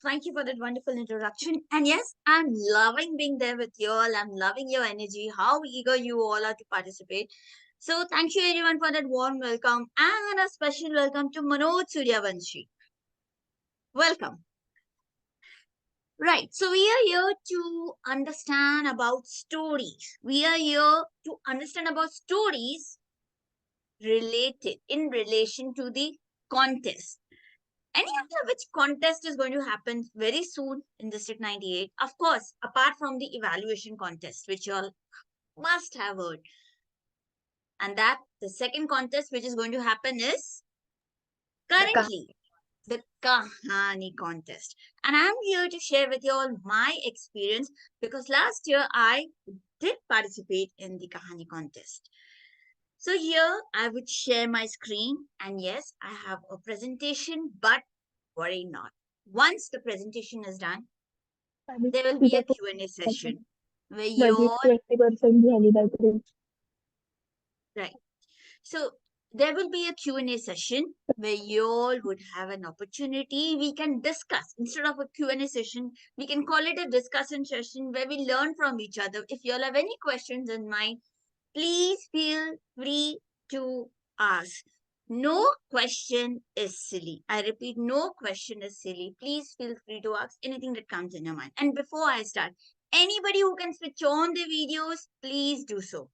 Thank you for that wonderful introduction. And yes, I'm loving being there with you all. I'm loving your energy, how eager you all are to participate. So thank you everyone for that warm welcome, and a special welcome to Manoj Suryavanshi. Welcome. Right, so we are here to understand about stories. We are here to understand about stories in relation to the contest. Any idea which contest is going to happen very soon in District 98? Of course, apart from the evaluation contest, which you all must have heard. And that the second contest which is going to happen is currently the Kahani contest. And I'm here to share with you all my experience, because last year I did participate in the Kahani contest. So here I would share my screen, and yes, I have a presentation, but worry not. Once the presentation is done, there will be a Q&A session where you all... 20% Right. So there will be a Q&A session where you all would have an opportunity. We can discuss. Instead of a Q&A session, we can call it a discussion session where we learn from each other. If you all have any questions in mind, please feel free to ask. No question is silly. I repeat, no question is silly. Please feel free to ask anything that comes in your mind. And before I start, anybody who can switch on the videos, please do so.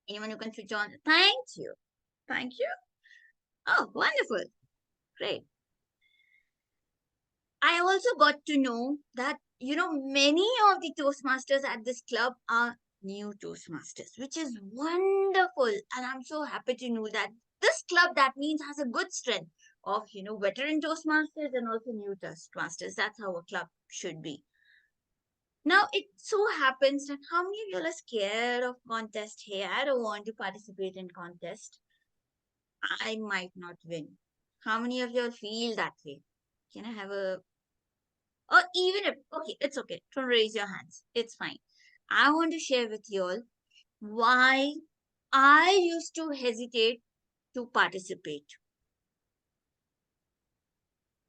Anyone who can switch on? Thank you. Thank you. Oh, wonderful. Great. I also got to know that, many of the Toastmasters at this club are new Toastmasters, which is wonderful. And I'm so happy to know that this club, that means, has a good strength of, veteran Toastmasters and also new Toastmasters. That's how a club should be. Now, it so happens that how many of you are scared of contest? Hey, I don't want to participate in contest. I might not win. How many of you feel that way? Can I have a... Or even if... Okay, it's okay. Don't raise your hands. It's fine. I want to share with you all why I used to hesitate to participate.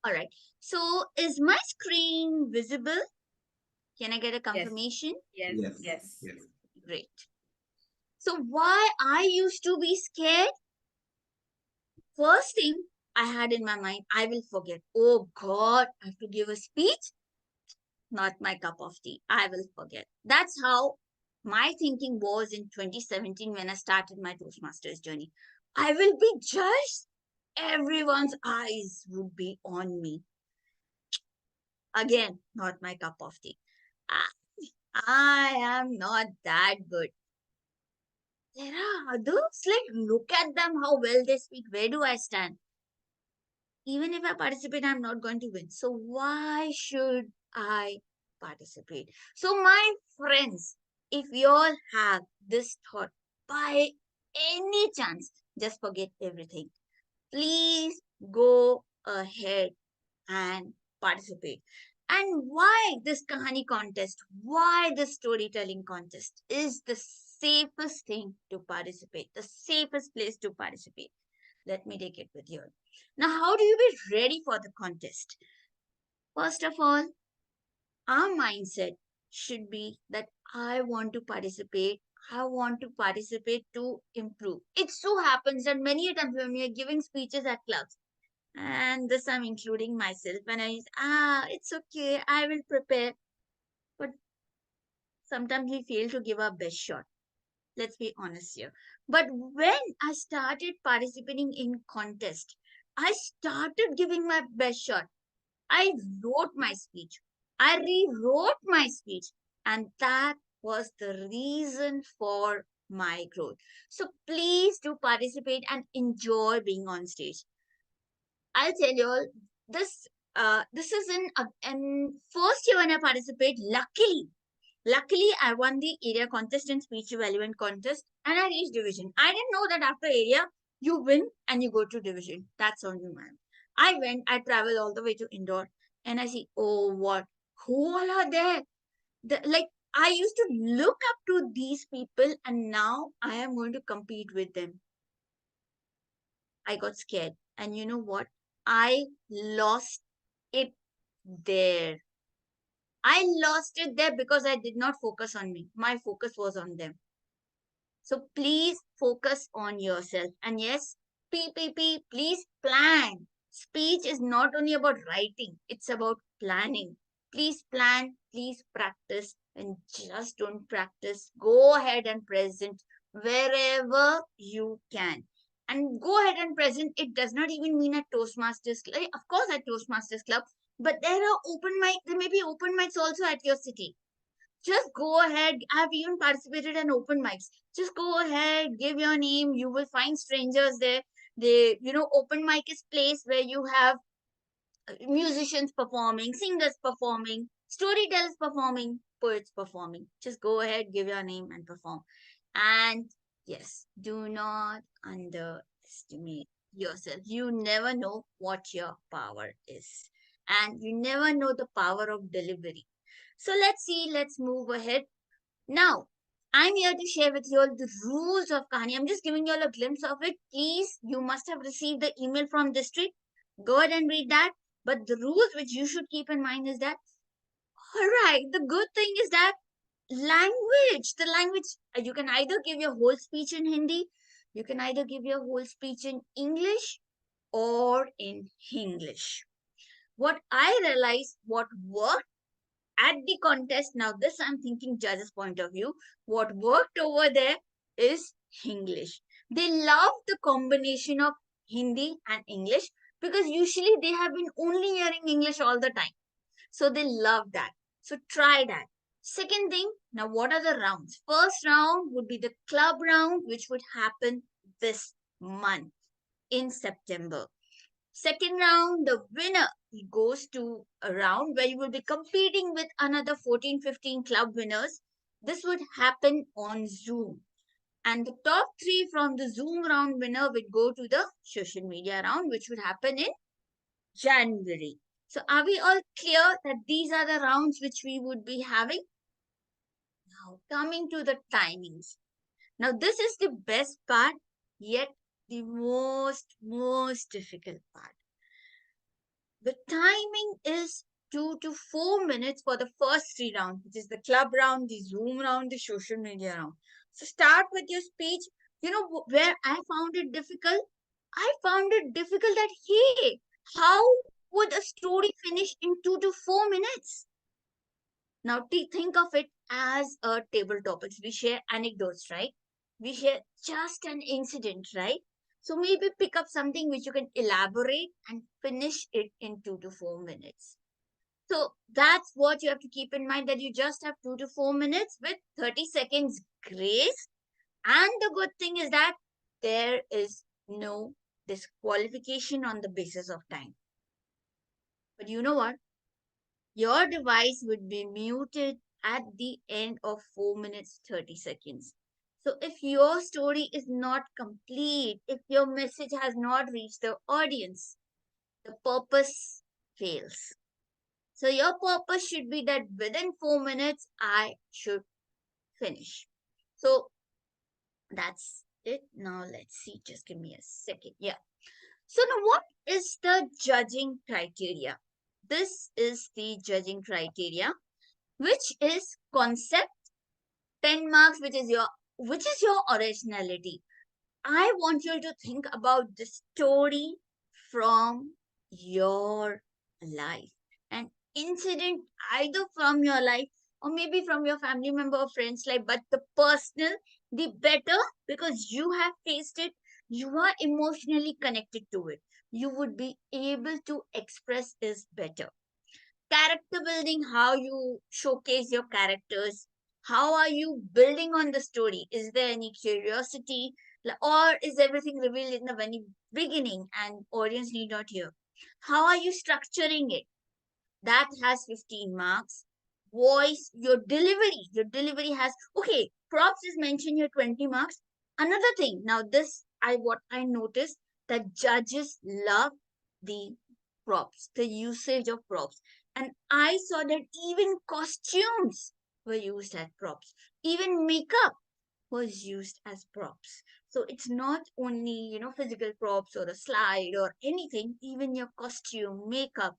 All right. So, is my screen visible? Can I get a confirmation? Yes. Great. So why I used to be scared? First thing I had in my mind, I will forget. Oh God, I have to give a speech. not my cup of tea. I will forget. That's how my thinking was in 2017 when I started my Toastmasters journey. I will be judged. Everyone's eyes would be on me. Again, not my cup of tea. I am not that good. There are others, like, look at them, how well they speak. Where do I stand? Even if I participate, I'm not going to win. So why should I participate? So my friends, if you all have this thought, by any chance, just forget everything. Please go ahead and participate. And why this Kahani contest, why this storytelling contest is the safest thing to participate, the safest place to participate. Let me take it with you. Now, how do you be ready for the contest? First of all, our mindset should be that I want to participate. I want to participate to improve. It so happens that many times when we are giving speeches at clubs, and this I'm including myself, when it's okay, I will prepare. But sometimes we fail to give our best shot. Let's be honest here. But when I started participating in contest, I started giving my best shot. I wrote my speech. I rewrote my speech. And that was the reason for my growth. So please do participate and enjoy being on stage. I'll tell you all, this is in first year when I participate. Luckily, I won the area contest and speech evaluation contest, and I reached division. I didn't know that after area you win and you go to division. That's on you, man. I went. I traveled all the way to Indore, and I see, oh, what? Who all are there? Like, I used to look up to these people, and now I am going to compete with them. I got scared, and you know what? I lost it there. I lost it there because I did not focus on me. My focus was on them. So please focus on yourself. And yes, please plan. Speech is not only about writing, it's about planning. Please plan, please practice, and just don't practice. Go ahead and present wherever you can. And go ahead and present. It does not even mean at Toastmasters. Of course, at Toastmasters Club, but there are open mic. There may be open mics also at your city. Just go ahead. I've even participated in open mics. Just go ahead, give your name. You will find strangers there. Open mic is place where you have musicians performing, singers performing, storytellers performing, poets performing. Just go ahead, give your name and perform. And yes, do not underestimate yourself. You never know what your power is. And you never know the power of delivery. So let's move ahead. Now, I'm here to share with you all the rules of Kahani. I'm just giving you all a glimpse of it. Please, you must have received the email from district. Go ahead and read that. But the rules which you should keep in mind is that, all right, the good thing is that the language, you can either give your whole speech in Hindi, you can either give your whole speech in English or in English. What I realized, what worked at the contest, now this I'm thinking judges point of view, what worked over there is English. They love the combination of Hindi and English because usually they have been only hearing English all the time, so they love that. So try that. Second thing, now what are the rounds? First round would be the club round, which would happen this month in September. Second round, the winner goes to a round where you will be competing with another 14, 15 club winners. This would happen on Zoom. And the top 3 from the Zoom round winner would go to the social media round, which would happen in January. So are we all clear that these are the rounds which we would be having? Now coming to the timings. Now this is the best part, yet the most difficult part. The timing is 2 to 4 minutes for the first 3 rounds, which is the club round, the Zoom round, the social media round. So start with your speech. You know where I found it difficult? I found it difficult that, hey, how would a story finish in 2 to 4 minutes? Now, think of it as a table topics. We share anecdotes, right? We share just an incident, right? So maybe pick up something which you can elaborate and finish it in 2 to 4 minutes. So that's what you have to keep in mind, that you just have 2 to 4 minutes with 30 seconds grace. And the good thing is that there is no disqualification on the basis of time. But you know what? Your device would be muted at the end of 4 minutes 30 seconds. So if your story is not complete, if your message has not reached the audience, the purpose fails. So your purpose should be that within 4 minutes, I should finish. So that's it. Now let's see. Just give me a second. Yeah. So now what is the judging criteria? This is the judging criteria, which is concept, 10 marks, which is your originality. I want you to think about the story from your life, an incident either from your life or maybe from your family member or friends life, but the personal, the better, because you have faced it, you are emotionally connected to it. You would be able to express is better. Character building, how you showcase your characters, how are you building on the story, is there any curiosity, or is everything revealed in the very beginning and audience need not hear? How are you structuring it? That has 15 marks. Voice, your delivery has, okay, props is mentioned here, 20 marks. Another thing, now this what I noticed, that judges love the props, the usage of props. And I saw that even costumes were used as props, even makeup was used as props. So it's not only, physical props or a slide or anything, even your costume, makeup,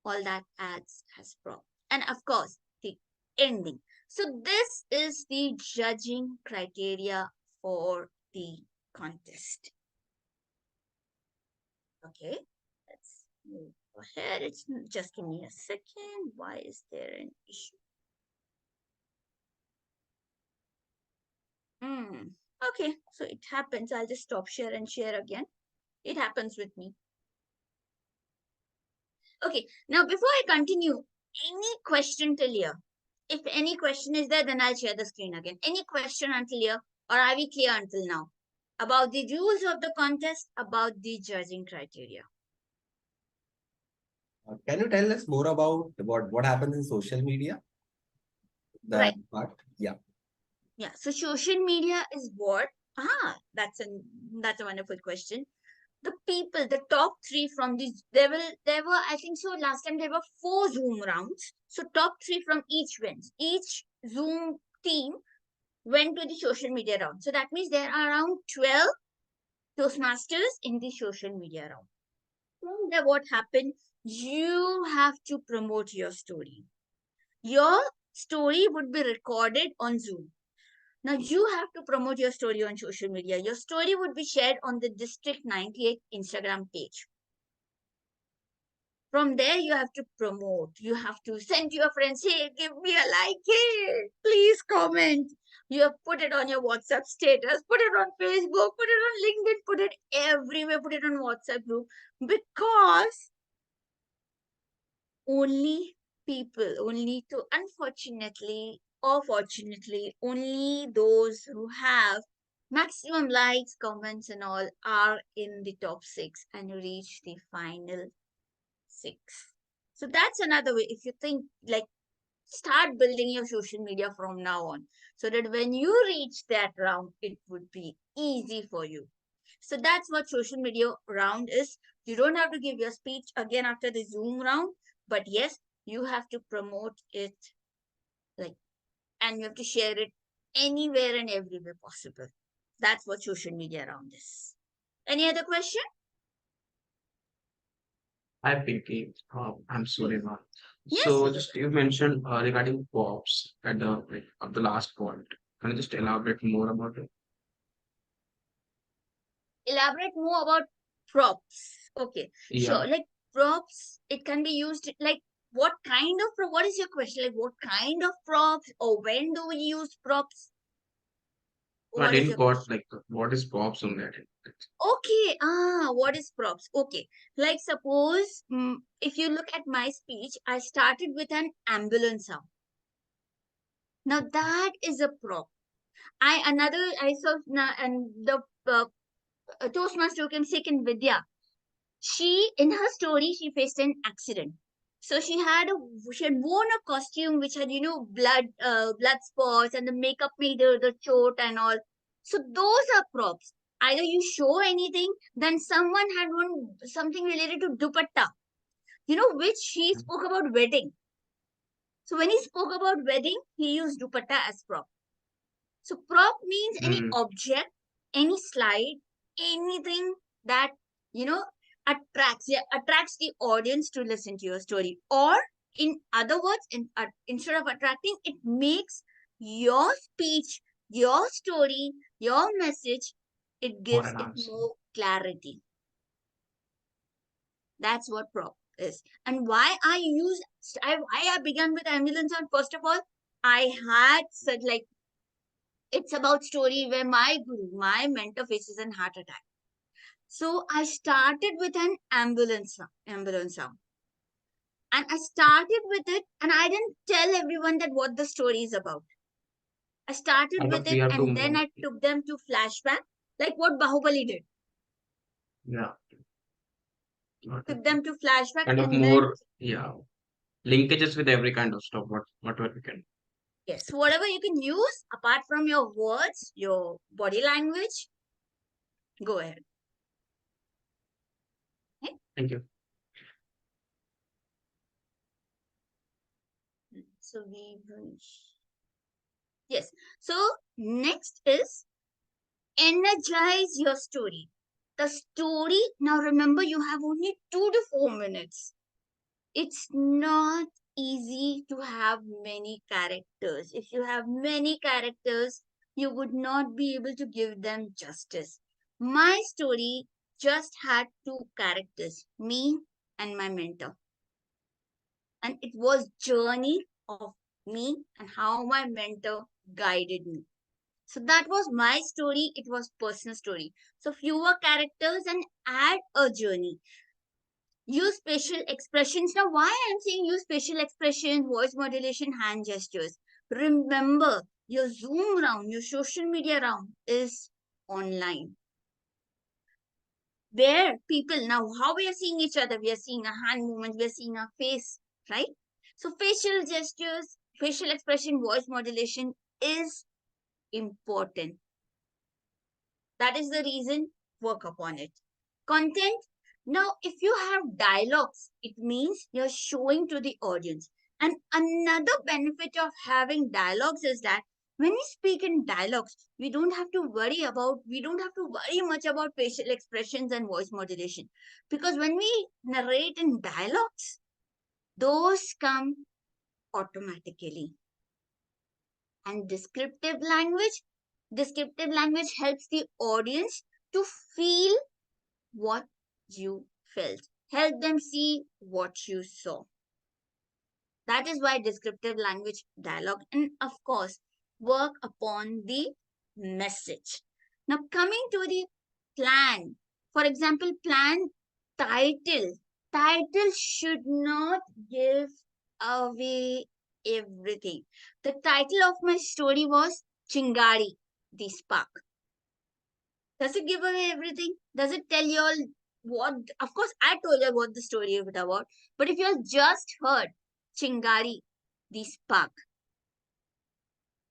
all that adds as prop. And of course, the ending. So this is the judging criteria for the contest. Okay, let's move ahead. It's just give me a second. Why is there an issue? Okay, so it happens. I'll just stop share and share again. It happens with me. Okay, now before I continue, any question till here? If any question is there, then I'll share the screen again. Any question until here, or are we clear until now? About the rules of the contest, about the judging criteria. Can you tell us more about what happens in social media? That part, yeah. Yeah, so social media is what? That's a wonderful question. The people, the top three from these, there were, I think so, last time there were 4 Zoom rounds. So top 3 from each wins. Each Zoom team went to the social media round. So that means there are around 12 Toastmasters in the social media round. From there, what happened? You have to promote your story. Your story would be recorded on Zoom. Now you have to promote your story on social media. Your story would be shared on the District 98 Instagram page. From there, you have to promote. You have to send to your friends, hey, give me a like, hey, please comment. You have put it on your WhatsApp status, put it on Facebook, put it on LinkedIn, put it everywhere, put it on WhatsApp group. Because only people, unfortunately or fortunately, only those who have maximum likes, comments, and all are in the top 6 and reach the final 6. So that's another way. If you think, like, start building your social media from now on, so that when you reach that round, it would be easy for you. So that's what social media round is. You don't have to give your speech again after the Zoom round, but yes, you have to promote it, and you have to share it anywhere and everywhere possible. That's what social media round is. Any other question? Hi, Pinky. I'm Surima. Yes. So, just you mentioned regarding pops at the last point. Can you just elaborate more about it? Elaborate more about props. Okay, Yeah. sure. Like props, it can be used like what kind of what is your question? Like what kind of props or when do we use props? I What is didn't your got question? like what is props on that? Okay, what is props? Okay, like suppose if you look at my speech, I started with an ambulance sound. Now that is a prop. I saw and the Toastmaster who came sick in Vidya. She in her story she faced an accident. So she had worn a costume which had blood spots and the makeup made the chot and all. So those are props. Either you show anything, then someone had one something related to dupatta, which he spoke about wedding. So when he spoke about wedding, he used dupatta as prop. So prop means any Mm. object, any slide, anything that you know attracts the audience to listen to your story. Or in other words, instead of attracting, it makes your speech, your story, your message, it More gives it enhanced. more clarity. That's what prop is. And why I began with ambulance sound. First of all, I had said like it's about story where my guru, my mentor faces an heart attack. So I started with an ambulance sound. And I started with it and I didn't tell everyone that what the story is about. I started Kind with of we it have to and then I took them to flashback, like what Bahubali did. yeah. Took them to flashback Kind of and then more linkages with every kind of stuff. Whatever we can. yes, whatever you can use apart from your words, your body language, go ahead. Okay? Thank you. So yes. So next is energize your story. The story, now remember, you have only 2 to 4 minutes. It's not easy to have many characters. If you have many characters, you would not be able to give them justice. My story just had 2 characters, me and my mentor. And it was journey of me and how my mentor guided me. So that was my story. It was personal story. So fewer characters and add a journey. Use facial expressions. Now, why I'm saying use facial expressions, voice modulation, hand gestures. Remember, your Zoom round, your social media round is online. Where people now, how we are seeing each other, we are seeing a hand movement, we are seeing a face, right? So facial gestures, facial expression, voice modulation is important. That is the reason, work upon it. Content. Now, if you have dialogues, it means you're showing to the audience. And another benefit of having dialogues is that when we speak in dialogues, we don't have to worry much about facial expressions and voice modulation. Because when we narrate in dialogues, those come automatically. And descriptive language helps the audience to feel what you felt, help them see what you saw. That is why descriptive language, dialogue, and of course work upon the message. Now coming to the plan, for example, plan. Title should not give away everything. The title of my story was Chingari, the spark. Does it give away everything? Does it tell you all what? Of course, I told you what the story is about. But if you all just heard Chingari, the spark,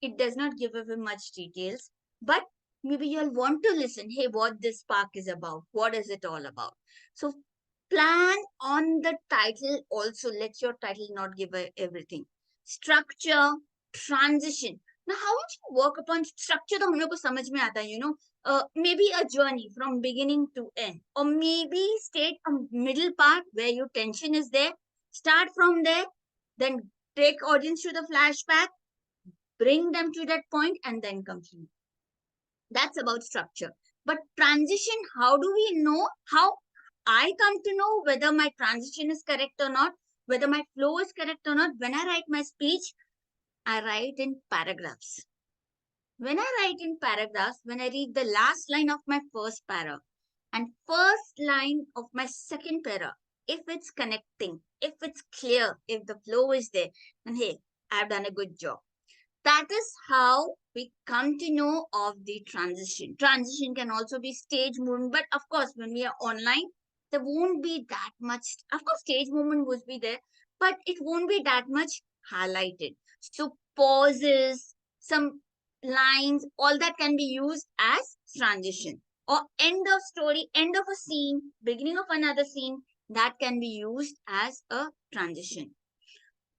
it does not give away much details. But maybe you'll want to listen. Hey, what this spark is about? What is it all about? So plan on the title also. Let your title not give away everything. Structure, transition. Now, how would you work upon structure? तो हम लोग को समझ में आता है, maybe a journey from beginning to end, or maybe state a middle part where your tension is there. Start from there, then take audience to the flashback, bring them to that point, and then continue. That's about structure. But transition, how do we know how I come to know whether my transition is correct or not? whether my flow is correct or not. When I write my speech, I write in paragraphs. When I write in paragraphs, when I read the last line of my first para and first line of my second para, if it's connecting, if it's clear, if the flow is there, then hey, I've done a good job. That is how we come to know of the transition. Transition can also be stage movement, but of course, when we are online, there won't be that much. Of course, stage movement would be there, but it won't be that much highlighted. So pauses, some lines, all that can be used as transition. Or end of story, end of a scene, beginning of another scene, that can be used as a transition.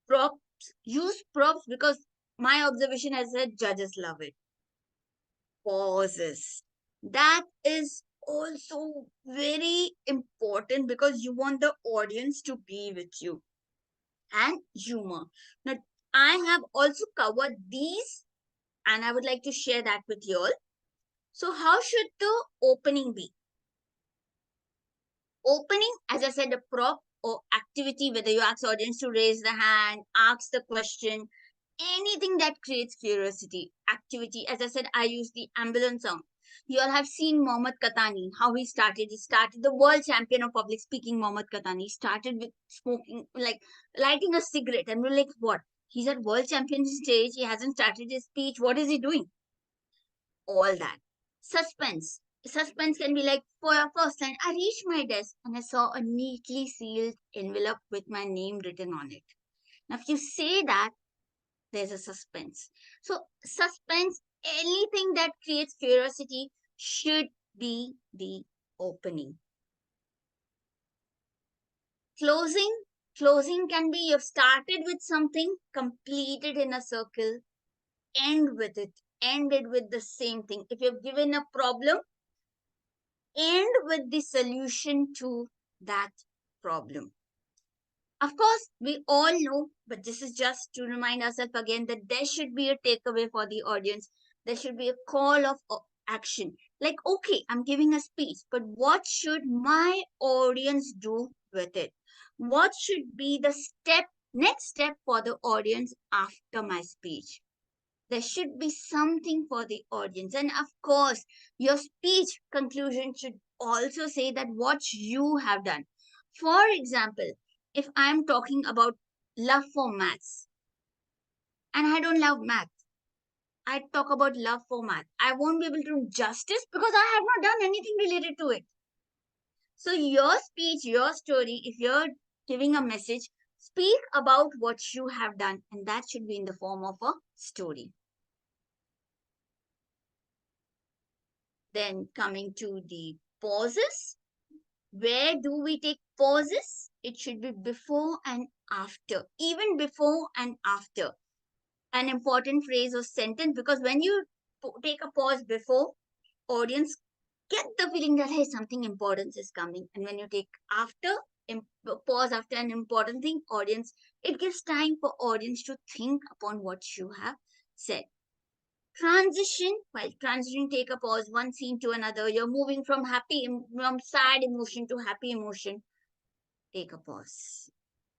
Props, use props because my observation has said judges love it. Pauses. That is also very important because you want the audience to be with you. And humor. Now, I have also covered these and I would like to share that with you all. So, how should the opening be? Opening, as I said, a prop or activity, whether you ask audience to raise the hand, ask the question, anything that creates curiosity. Activity, as I said, I use the ambulance sound. You all have seen Mohammad Katani, how he started. He started the world champion of public speaking, Mohammad Katani. He started with smoking, like lighting a cigarette. And we're like, what? He's at world champion stage. He hasn't started his speech. What is he doing? All that. Suspense. Suspense can be like, for your first line, I reached my desk and I saw a neatly sealed envelope with my name written on it. Now, if you say that, there's a suspense. So, suspense, anything that creates curiosity should be the opening. Closing. Closing can be you've started with something, completed in a circle, end with it, ended with the same thing. If you've given a problem, end with the solution to that problem. Of course, we all know, but this is just to remind ourselves again that there should be a takeaway for the audience. There should be a call of action. Like, okay, I'm giving a speech, but what should my audience do with it? What should be the next step for the audience after my speech? There should be something for the audience. And of course, your speech conclusion should also say that what you have done. For example, if I'm talking about love for maths and I don't love math, I talk about love for math. I won't be able to do justice because I have not done anything related to it. So your speech, your story, if you're giving a message, speak about what you have done, and that should be in the form of a story. Then coming to the pauses. Where do we take pauses? It should be before and after, even before and after. An important phrase or sentence, because when you take a pause before, audience get the feeling that hey, something important is coming. And when you take after, pause after an important thing, audience, it gives time for audience to think upon what you have said. Transition, while transition, take a pause, one scene to another. You're moving from sad emotion to happy emotion. Take a pause.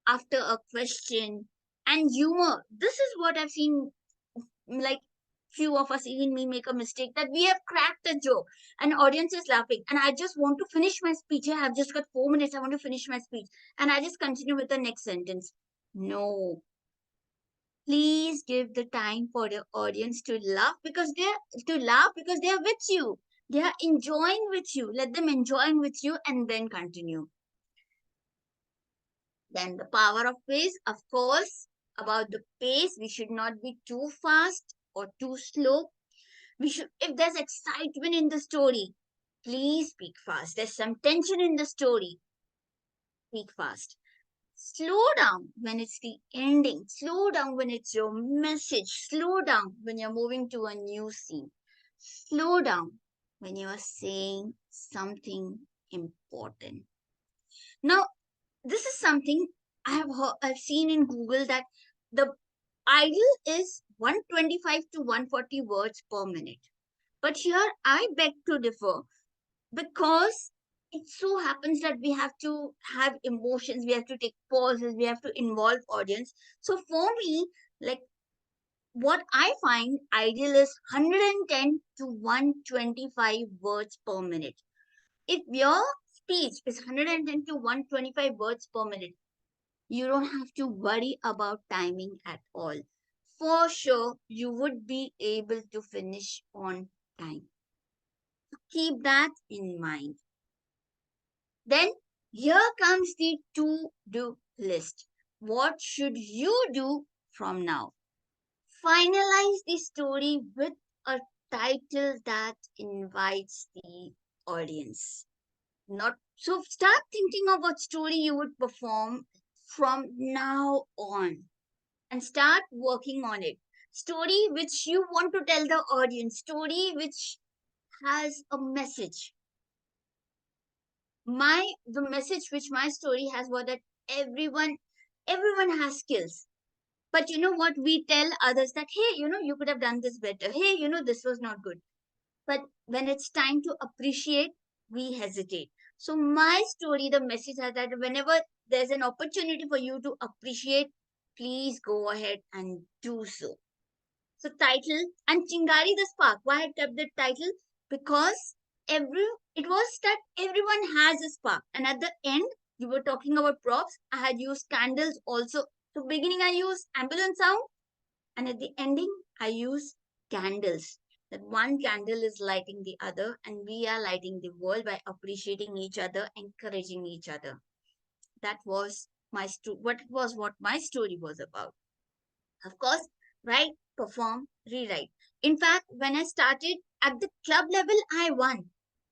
After a question and humor, this is what I've seen, like few of us, even me, make a mistake that we have cracked a joke and audience is laughing and I just want to finish my speech. I have just got 4 minutes. I want to finish my speech and I just continue with the next sentence. No, please give the time for the audience to laugh because they're with you. They are enjoying with you. Let them enjoy with you and then continue. Then the power of pace, of course, about the pace, we should not be too fast or too slow. We should, if there's excitement in the story, please speak fast. There's some tension in the story, speak fast. Slow down when it's the ending. Slow down when it's your message. Slow down when you're moving to a new scene. Slow down when you are saying something important. Now, this is something I've seen in Google that the ideal is 125 to 140 words per minute. But here I beg to differ because it so happens that we have to have emotions, we have to take pauses, we have to involve audience. So for me, like, what I find ideal is 110 to 125 words per minute. If your speech is 110 to 125 words per minute, you don't have to worry about timing at all. For sure, you would be able to finish on time. Keep that in mind. Then here comes the to-do list. What should you do from now? Finalize the story with a title that invites the audience. Not so start thinking of what story you would perform from now on and start working on it. Story which you want to tell the audience, story which has a message. The message which my story has was that everyone has skills. But you know what? We tell others that, hey, you could have done this better. Hey, this was not good. But when it's time to appreciate, we hesitate. So my story, the message is that whenever there's an opportunity for you to appreciate, please go ahead and do so. So title and Chingari the Spark. Why I kept the title? Because it was that everyone has a spark. And at the end, you were talking about props. I had used candles also. So beginning I used ambulance sound, and at the ending I used candles. That one candle is lighting the other, and we are lighting the world by appreciating each other, encouraging each other. That was what my story was about. Of course, write, perform, rewrite. In fact, when I started at the club level, I won.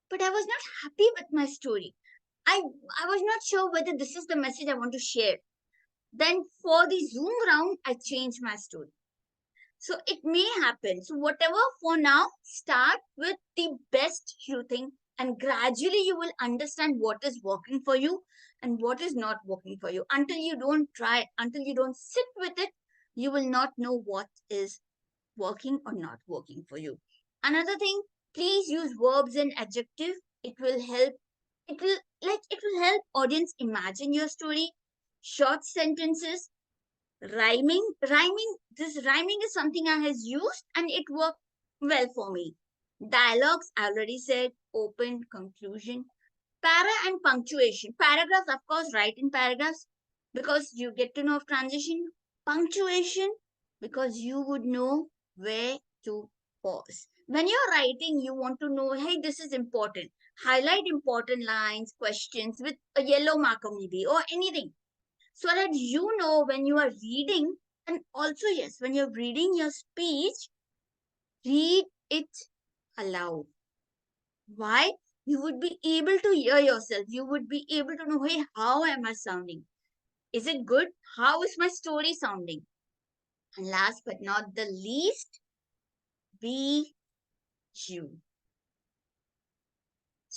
But I was not happy with my story. I was not sure whether this is the message I want to share. Then for the Zoom round, I changed my story. So it may happen. So whatever for now, start with the best you think, and gradually you will understand what is working for you and what is not working for you. Until you don't try, until you don't sit with it, you will not know what is working or not working for you. Another thing, please use verbs and adjective. It will help. It will help audience imagine your story. Short sentences, rhyming is something I has used and it worked well for me. Dialogues, I already said, open, conclusion. Para and punctuation. Paragraphs, of course, write in paragraphs because you get to know of transition. Punctuation, because you would know where to pause. When you're writing, you want to know, hey, this is important. Highlight important lines, questions with a yellow marker maybe, or anything, so that you know when you are reading. And also, yes, when you're reading your speech, read it aloud. Why? You would be able to hear yourself. You would be able to know, hey, how am I sounding? Is it good? How is my story sounding? And last but not the least, be you.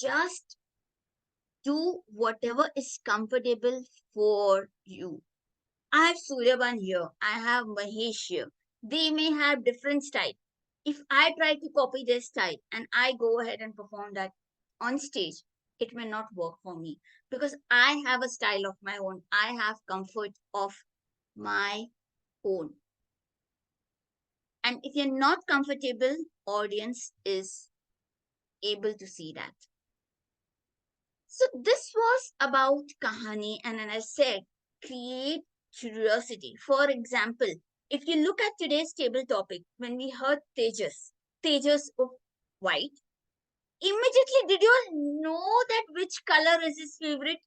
Just do whatever is comfortable for you. I have Suryaban here. I have Mahesh here. They may have different style. If I try to copy their style and I go ahead and perform that on stage, it may not work for me because I have a style of my own. I have comfort of my own. And if you're not comfortable, audience is able to see that. So this was about Kahani, and as I said, create curiosity. For example, if you look at today's table topic, when we heard Tejas of white, immediately did you all know that which color is his favorite?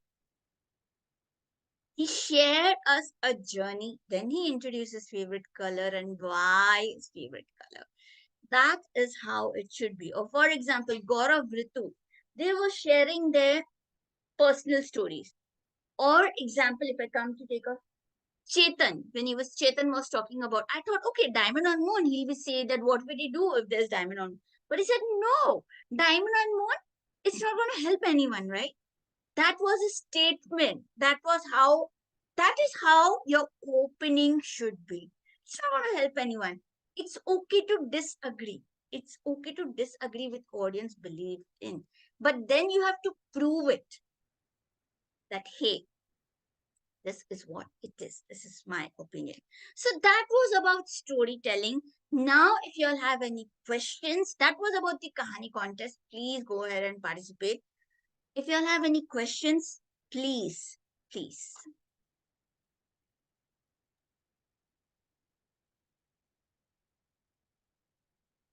He shared us a journey, then he introduced his favorite color and why his favorite color. That is how it should be. Or for example, Gaurav, Ritu, they were sharing their personal stories. Or example, if I come to take a Chetan, when Chetan was talking about, I thought, okay, diamond on moon, he'll be saying that what will he do if there's diamond on moon? But he said, no, diamond on moon, it's not going to help anyone, right? That was a statement. That is how your opening should be. It's not going to help anyone. It's okay to disagree. It's okay to disagree with audience belief in. But then you have to prove it that, hey, this is what it is. This is my opinion. So that was about storytelling. Now, if you all have any questions, that was about the Kahani contest. Please go ahead and participate. If you all have any questions, please.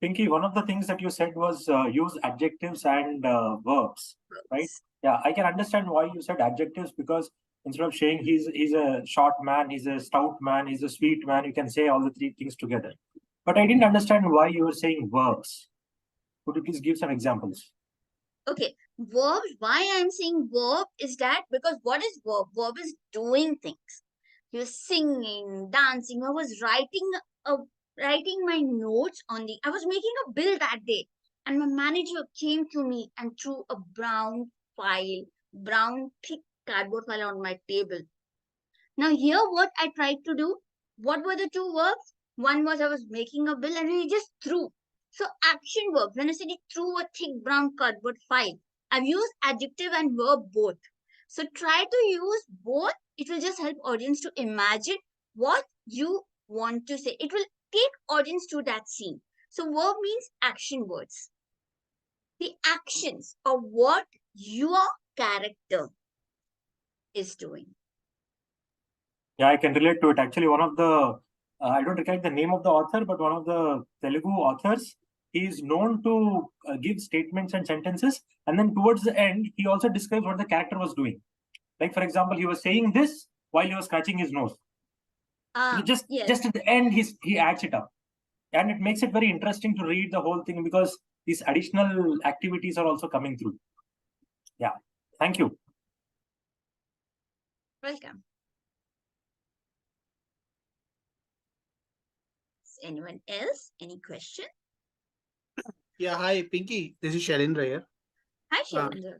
Pinky, one of the things that you said was use adjectives and verbs, right? Yeah, I can understand why you said adjectives, because instead of saying he's a short man, he's a stout man, he's a sweet man, you can say all the three things together. But I didn't understand why you were saying verbs. Could you please give some examples? Okay, verbs. Why I'm saying verb is that because what is verb? Verb is doing things. You're singing, dancing. I was writing my notes on the. I was making a bill that day, and my manager came to me and threw a brown thick cardboard file on my table. Now here, what I tried to do. What were the two verbs? One was I was making a bill, and he just threw. So action verbs. When I said he threw a thick brown cardboard file, I've used adjective and verb both. So try to use both. It will just help audience to imagine what you want to say. It will take audience to that scene. So verb means action words. The actions of what your character is doing. Yeah, I can relate to it. Actually, one of the, I don't recollect the name of the author, but one of the Telugu authors, he is known to give statements and sentences. And then towards the end, he also describes what the character was doing. Like, for example, he was saying this while he was scratching his nose. Just at the end, he adds it up. And it makes it very interesting to read the whole thing because these additional activities are also coming through. Yeah. Thank you. Welcome. Anyone else? Any question? Yeah, hi, Pinky. This is Shailendra here. Hi, Shailendra.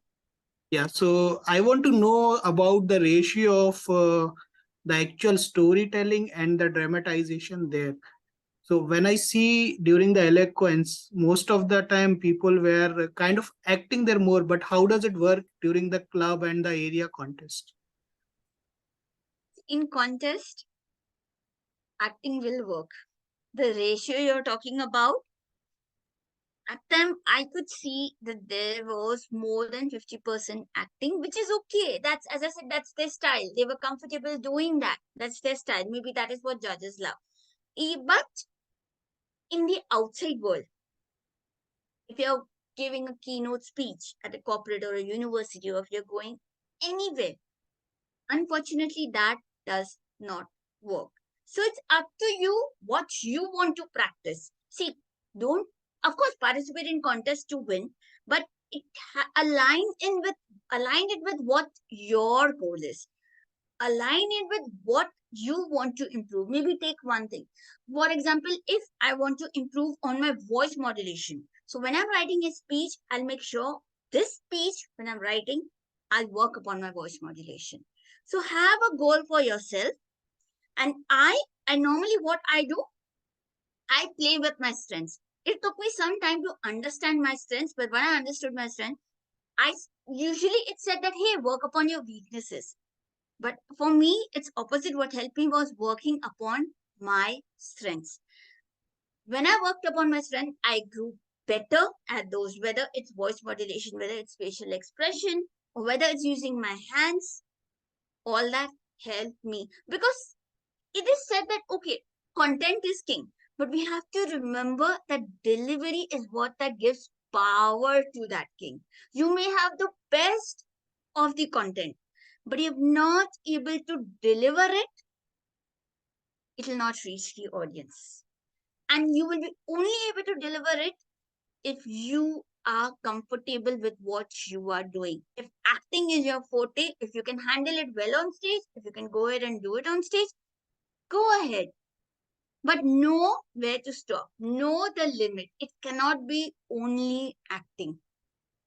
Yeah, so I want to know about the ratio of the actual storytelling and the dramatization there. So when I see during the eloquence, most of the time people were kind of acting there more, but how does it work during the club and the area contest? In contest, acting will work. The ratio you're talking about, at time I could see that there was more than 50% acting, which is okay. That's, as I said, that's their style. They were comfortable doing that. That's their style. Maybe that is what judges love. But in the outside world, if you're giving a keynote speech at a corporate or a university, or if you're going anywhere, unfortunately, that does not work. So it's up to you what you want to practice. See, don't, of course, participate in contests to win, but it align it with what your goal is. Align it with what you want to improve. Maybe take one thing. For example, if I want to improve on my voice modulation, so when I'm writing a speech, I'll make sure this speech, when I'm writing, I'll work upon my voice modulation. So have a goal for yourself. And I normally what I do, I play with my strengths. It took me some time to understand my strengths, but when I understood my strength, it said that, hey, work upon your weaknesses. But for me, it's opposite. What helped me was working upon my strengths. When I worked upon my strength, I grew better at those, whether it's voice modulation, whether it's facial expression, or whether it's using my hands. All that helped me, because it is said that, okay, content is king, but we have to remember that delivery is what that gives power to that king. You may have the best of the content, but if not able to deliver it, it will not reach the audience. And you will be only able to deliver it if you are comfortable with what you are doing. If acting is your forte, if you can handle it well on stage, if you can go ahead and do it on stage, go ahead. But know where to stop. Know the limit. It cannot be only acting.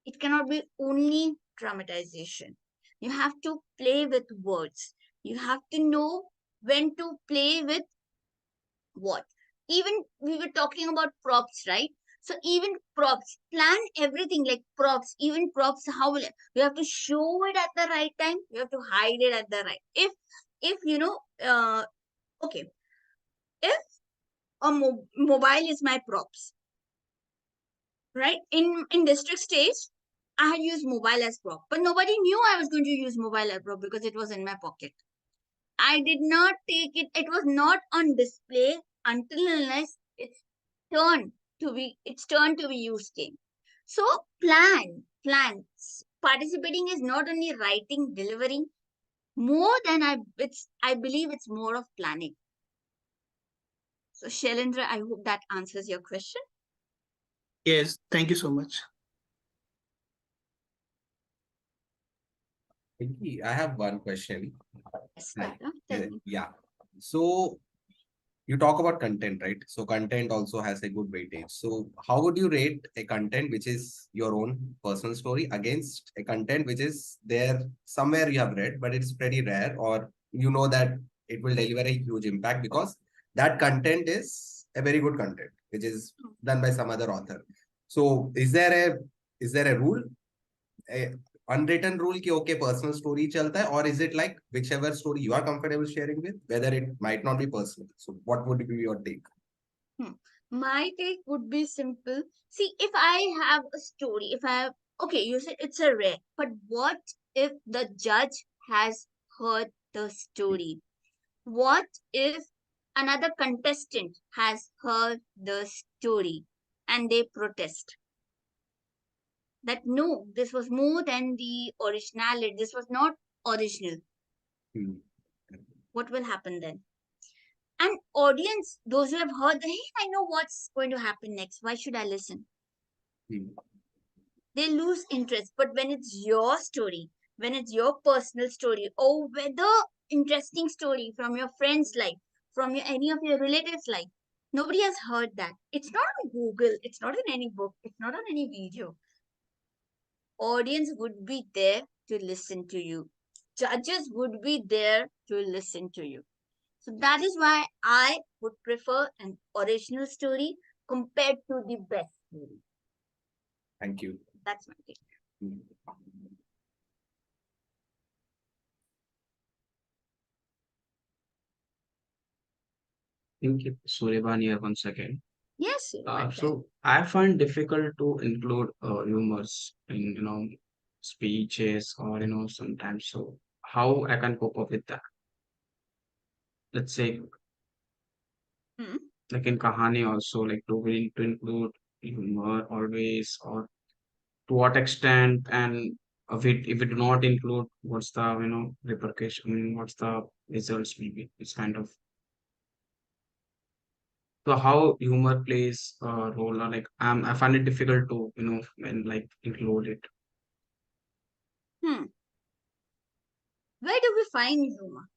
It cannot be only dramatization. You have to play with words. You have to know when to play with what. Even we were talking about props, right? So even props, plan everything like props, even props, how will you have to show it at the right time, you have to hide it at the right. If you know, okay, if a mobile is my props, right? In district stage, I had used mobile as prop, but nobody knew I was going to use mobile as prop because it was in my pocket. I did not take it. It was not on display until unless it's turned to be used game. So plan. Participating is not only writing, delivering. More than I believe it's more of planning. So Shailendra, I hope that answers your question. Yes, thank you so much. Pinky, I have one question. Yes, Tata, tell me. Yeah. So you talk about content, right? So content also has a good weightage. So how would you rate a content which is your own personal story against a content which is there somewhere you have read, but it's pretty rare, or you know that it will deliver a huge impact because that content is a very good content, which is done by some other author. So is there a rule, a unwritten rule ki okay, personal story chalta hai, or is it like whichever story you are comfortable sharing with, whether it might not be personal? So what would be your take? My take would be simple. See, if I have a story, if I have, okay, you said it's a rare, but what if the judge has heard the story? What if another contestant has heard the story and they protest? That no, this was more than the originality, this was not original. What will happen then? And audience, those who have heard, hey, I know what's going to happen next. Why should I listen? They lose interest. But when it's your story, when it's your personal story, or whether interesting story from your friend's life, from any of your relatives' life, nobody has heard that. It's not on Google. It's not in any book. It's not on any video. Audience would be there to listen to you. Judges would be there to listen to you. So that is why I would prefer an original story compared to the best story. Thank you. That's my take. Thank you, Suryabhan here once again. Yes. So I find difficult to include humors in speeches or sometimes. So how I can cope up with that? Let's say like in kahani also, like do we need to include humor always, or to what extent, and if we do not include, what's the repercussion, I mean, what's the results maybe? It's kind of, so how humor plays a role, or like I find it difficult to when like include it. Where do we find humor?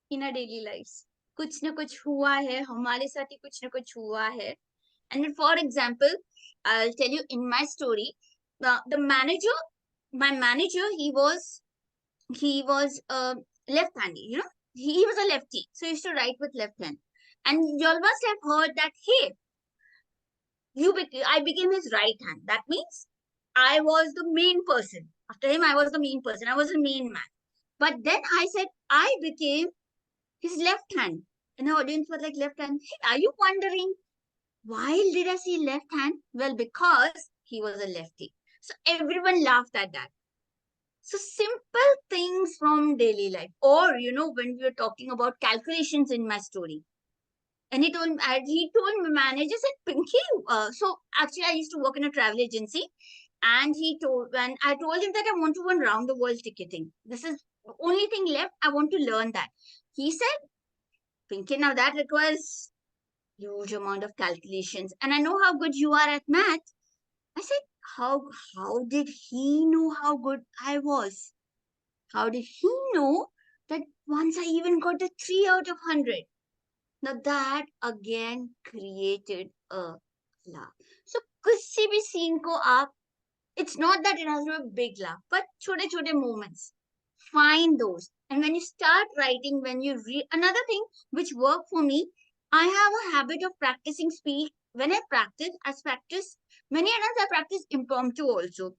In our daily lives. कुछ ना कुछ हुआ है, हमारे साथ ही कुछ ना कुछ हुआ है. And for example, I'll tell you in my story, the manager, my manager, he was left-handed, he was a lefty, so he used to write with left hand. And you all must have heard that, hey, I became his right hand. That means I was the main person. After him, I was the main person. I was the main man. But then I said I became his left hand. And the audience was like, left hand. Hey, are you wondering why did I say left hand? Well, because he was a lefty. So everyone laughed at that. So simple things from daily life. Or, when we were talking about calculations in my story. And he told my manager, said, Pinky, so actually I used to work in a travel agency. And when I told him that I want to run round the world ticketing. This is the only thing left. I want to learn that. He said, Pinky, now that requires huge amount of calculations. And I know how good you are at math. I said, how did he know how good I was? How did he know that once I even got a 3 out of 100? Now that again created a laugh. So किसी भी scene को आप, it's not that it has to be a big laugh, but छोटे moments. Find those. And when you start writing, when you read, another thing which worked for me, I have a habit of practicing speak. When I practice, many times I practice impromptu also.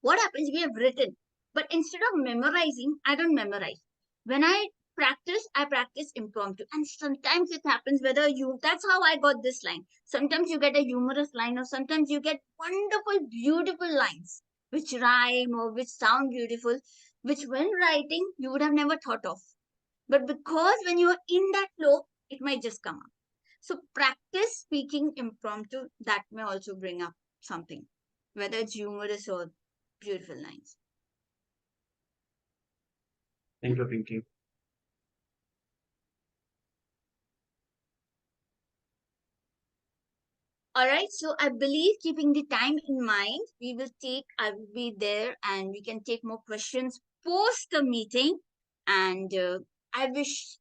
What happens? We have written, but instead of memorizing, I don't memorize. When I practice impromptu. And sometimes it happens that's how I got this line. Sometimes you get a humorous line, or sometimes you get wonderful, beautiful lines, which rhyme or which sound beautiful, which when writing, you would have never thought of. But because when you are in that flow, it might just come up. So practice speaking impromptu, that may also bring up something, whether it's humorous or beautiful lines. Thank you, Pinky. All right, so I believe keeping the time in mind, I will be there and we can take more questions post the meeting. And I wish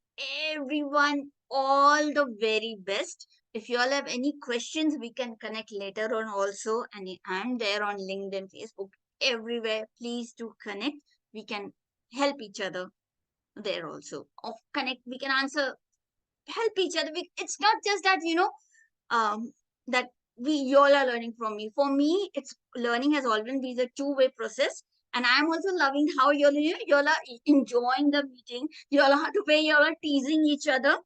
everyone all the very best. If you all have any questions, we can connect later on also. And I'm there on LinkedIn, Facebook, everywhere. Please do connect. We can help each other there also. We can help each other. It's not just that, that you all are learning from me. For me, it's learning has always been a two-way process. And I'm also loving how you all are enjoying the meeting. You all are the way you all are teasing each other.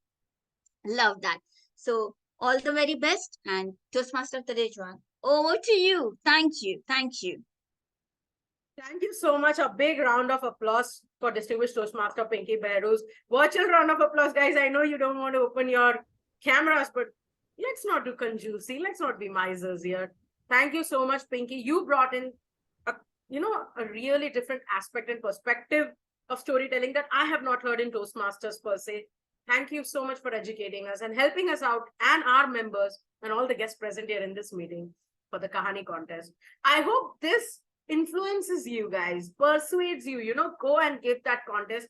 Love that. So all the very best, and Toastmaster of the day, Joan. Over to you. Thank you. Thank you. Thank you so much. A big round of applause for Distinguished Toastmaster Pinky Behroos. Virtual round of applause, guys. I know you don't want to open your cameras, but let's not do conjuicy. Let's not be misers here. Thank you so much, Pinky. You brought in a really different aspect and perspective of storytelling that I have not heard in Toastmasters per se. Thank you so much for educating us and helping us out, and our members and all the guests present here in this meeting for the Kahani contest. I hope this influences you guys, persuades you, go and give that contest.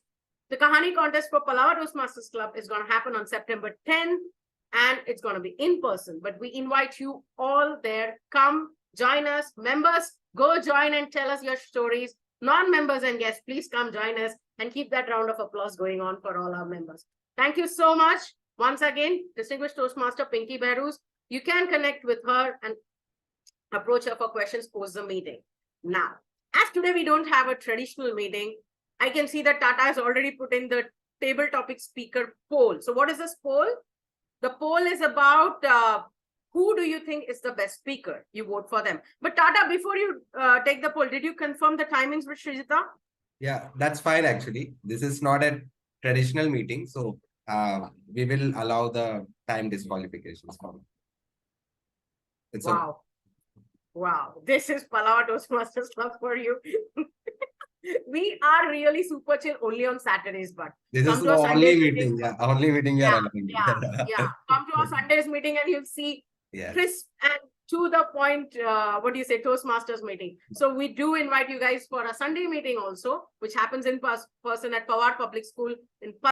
The Kahani contest for Palava Toastmasters Club is going to happen on September 10th, and it's going to be in person. But we invite you all there. Come, join us. Members, go join and tell us your stories. Non-members and guests, please come join us and keep that round of applause going on for all our members. Thank you so much. Once again, Distinguished Toastmaster Pinky Behroos, you can connect with her and approach her for questions post the meeting. Now, as today we don't have a traditional meeting, I can see that Tata has already put in the table topic speaker poll. So what is this poll? The poll is about who do you think is the best speaker? You vote for them. But Tata, before you take the poll, did you confirm the timings with Srijita? Yeah, that's fine actually. This is not a traditional meeting, so we will allow the time disqualifications. It's wow. Wow, this is Palava Toastmasters Club for you. We are really super chill only on Saturdays, but this is the only meeting. Yeah, only meeting we are allowing. Yeah. Come to our Sundays meeting and you'll see crisp and to the point, Toastmasters meeting. So we do invite you guys for a Sunday meeting also, which happens in person at Pawar Public School in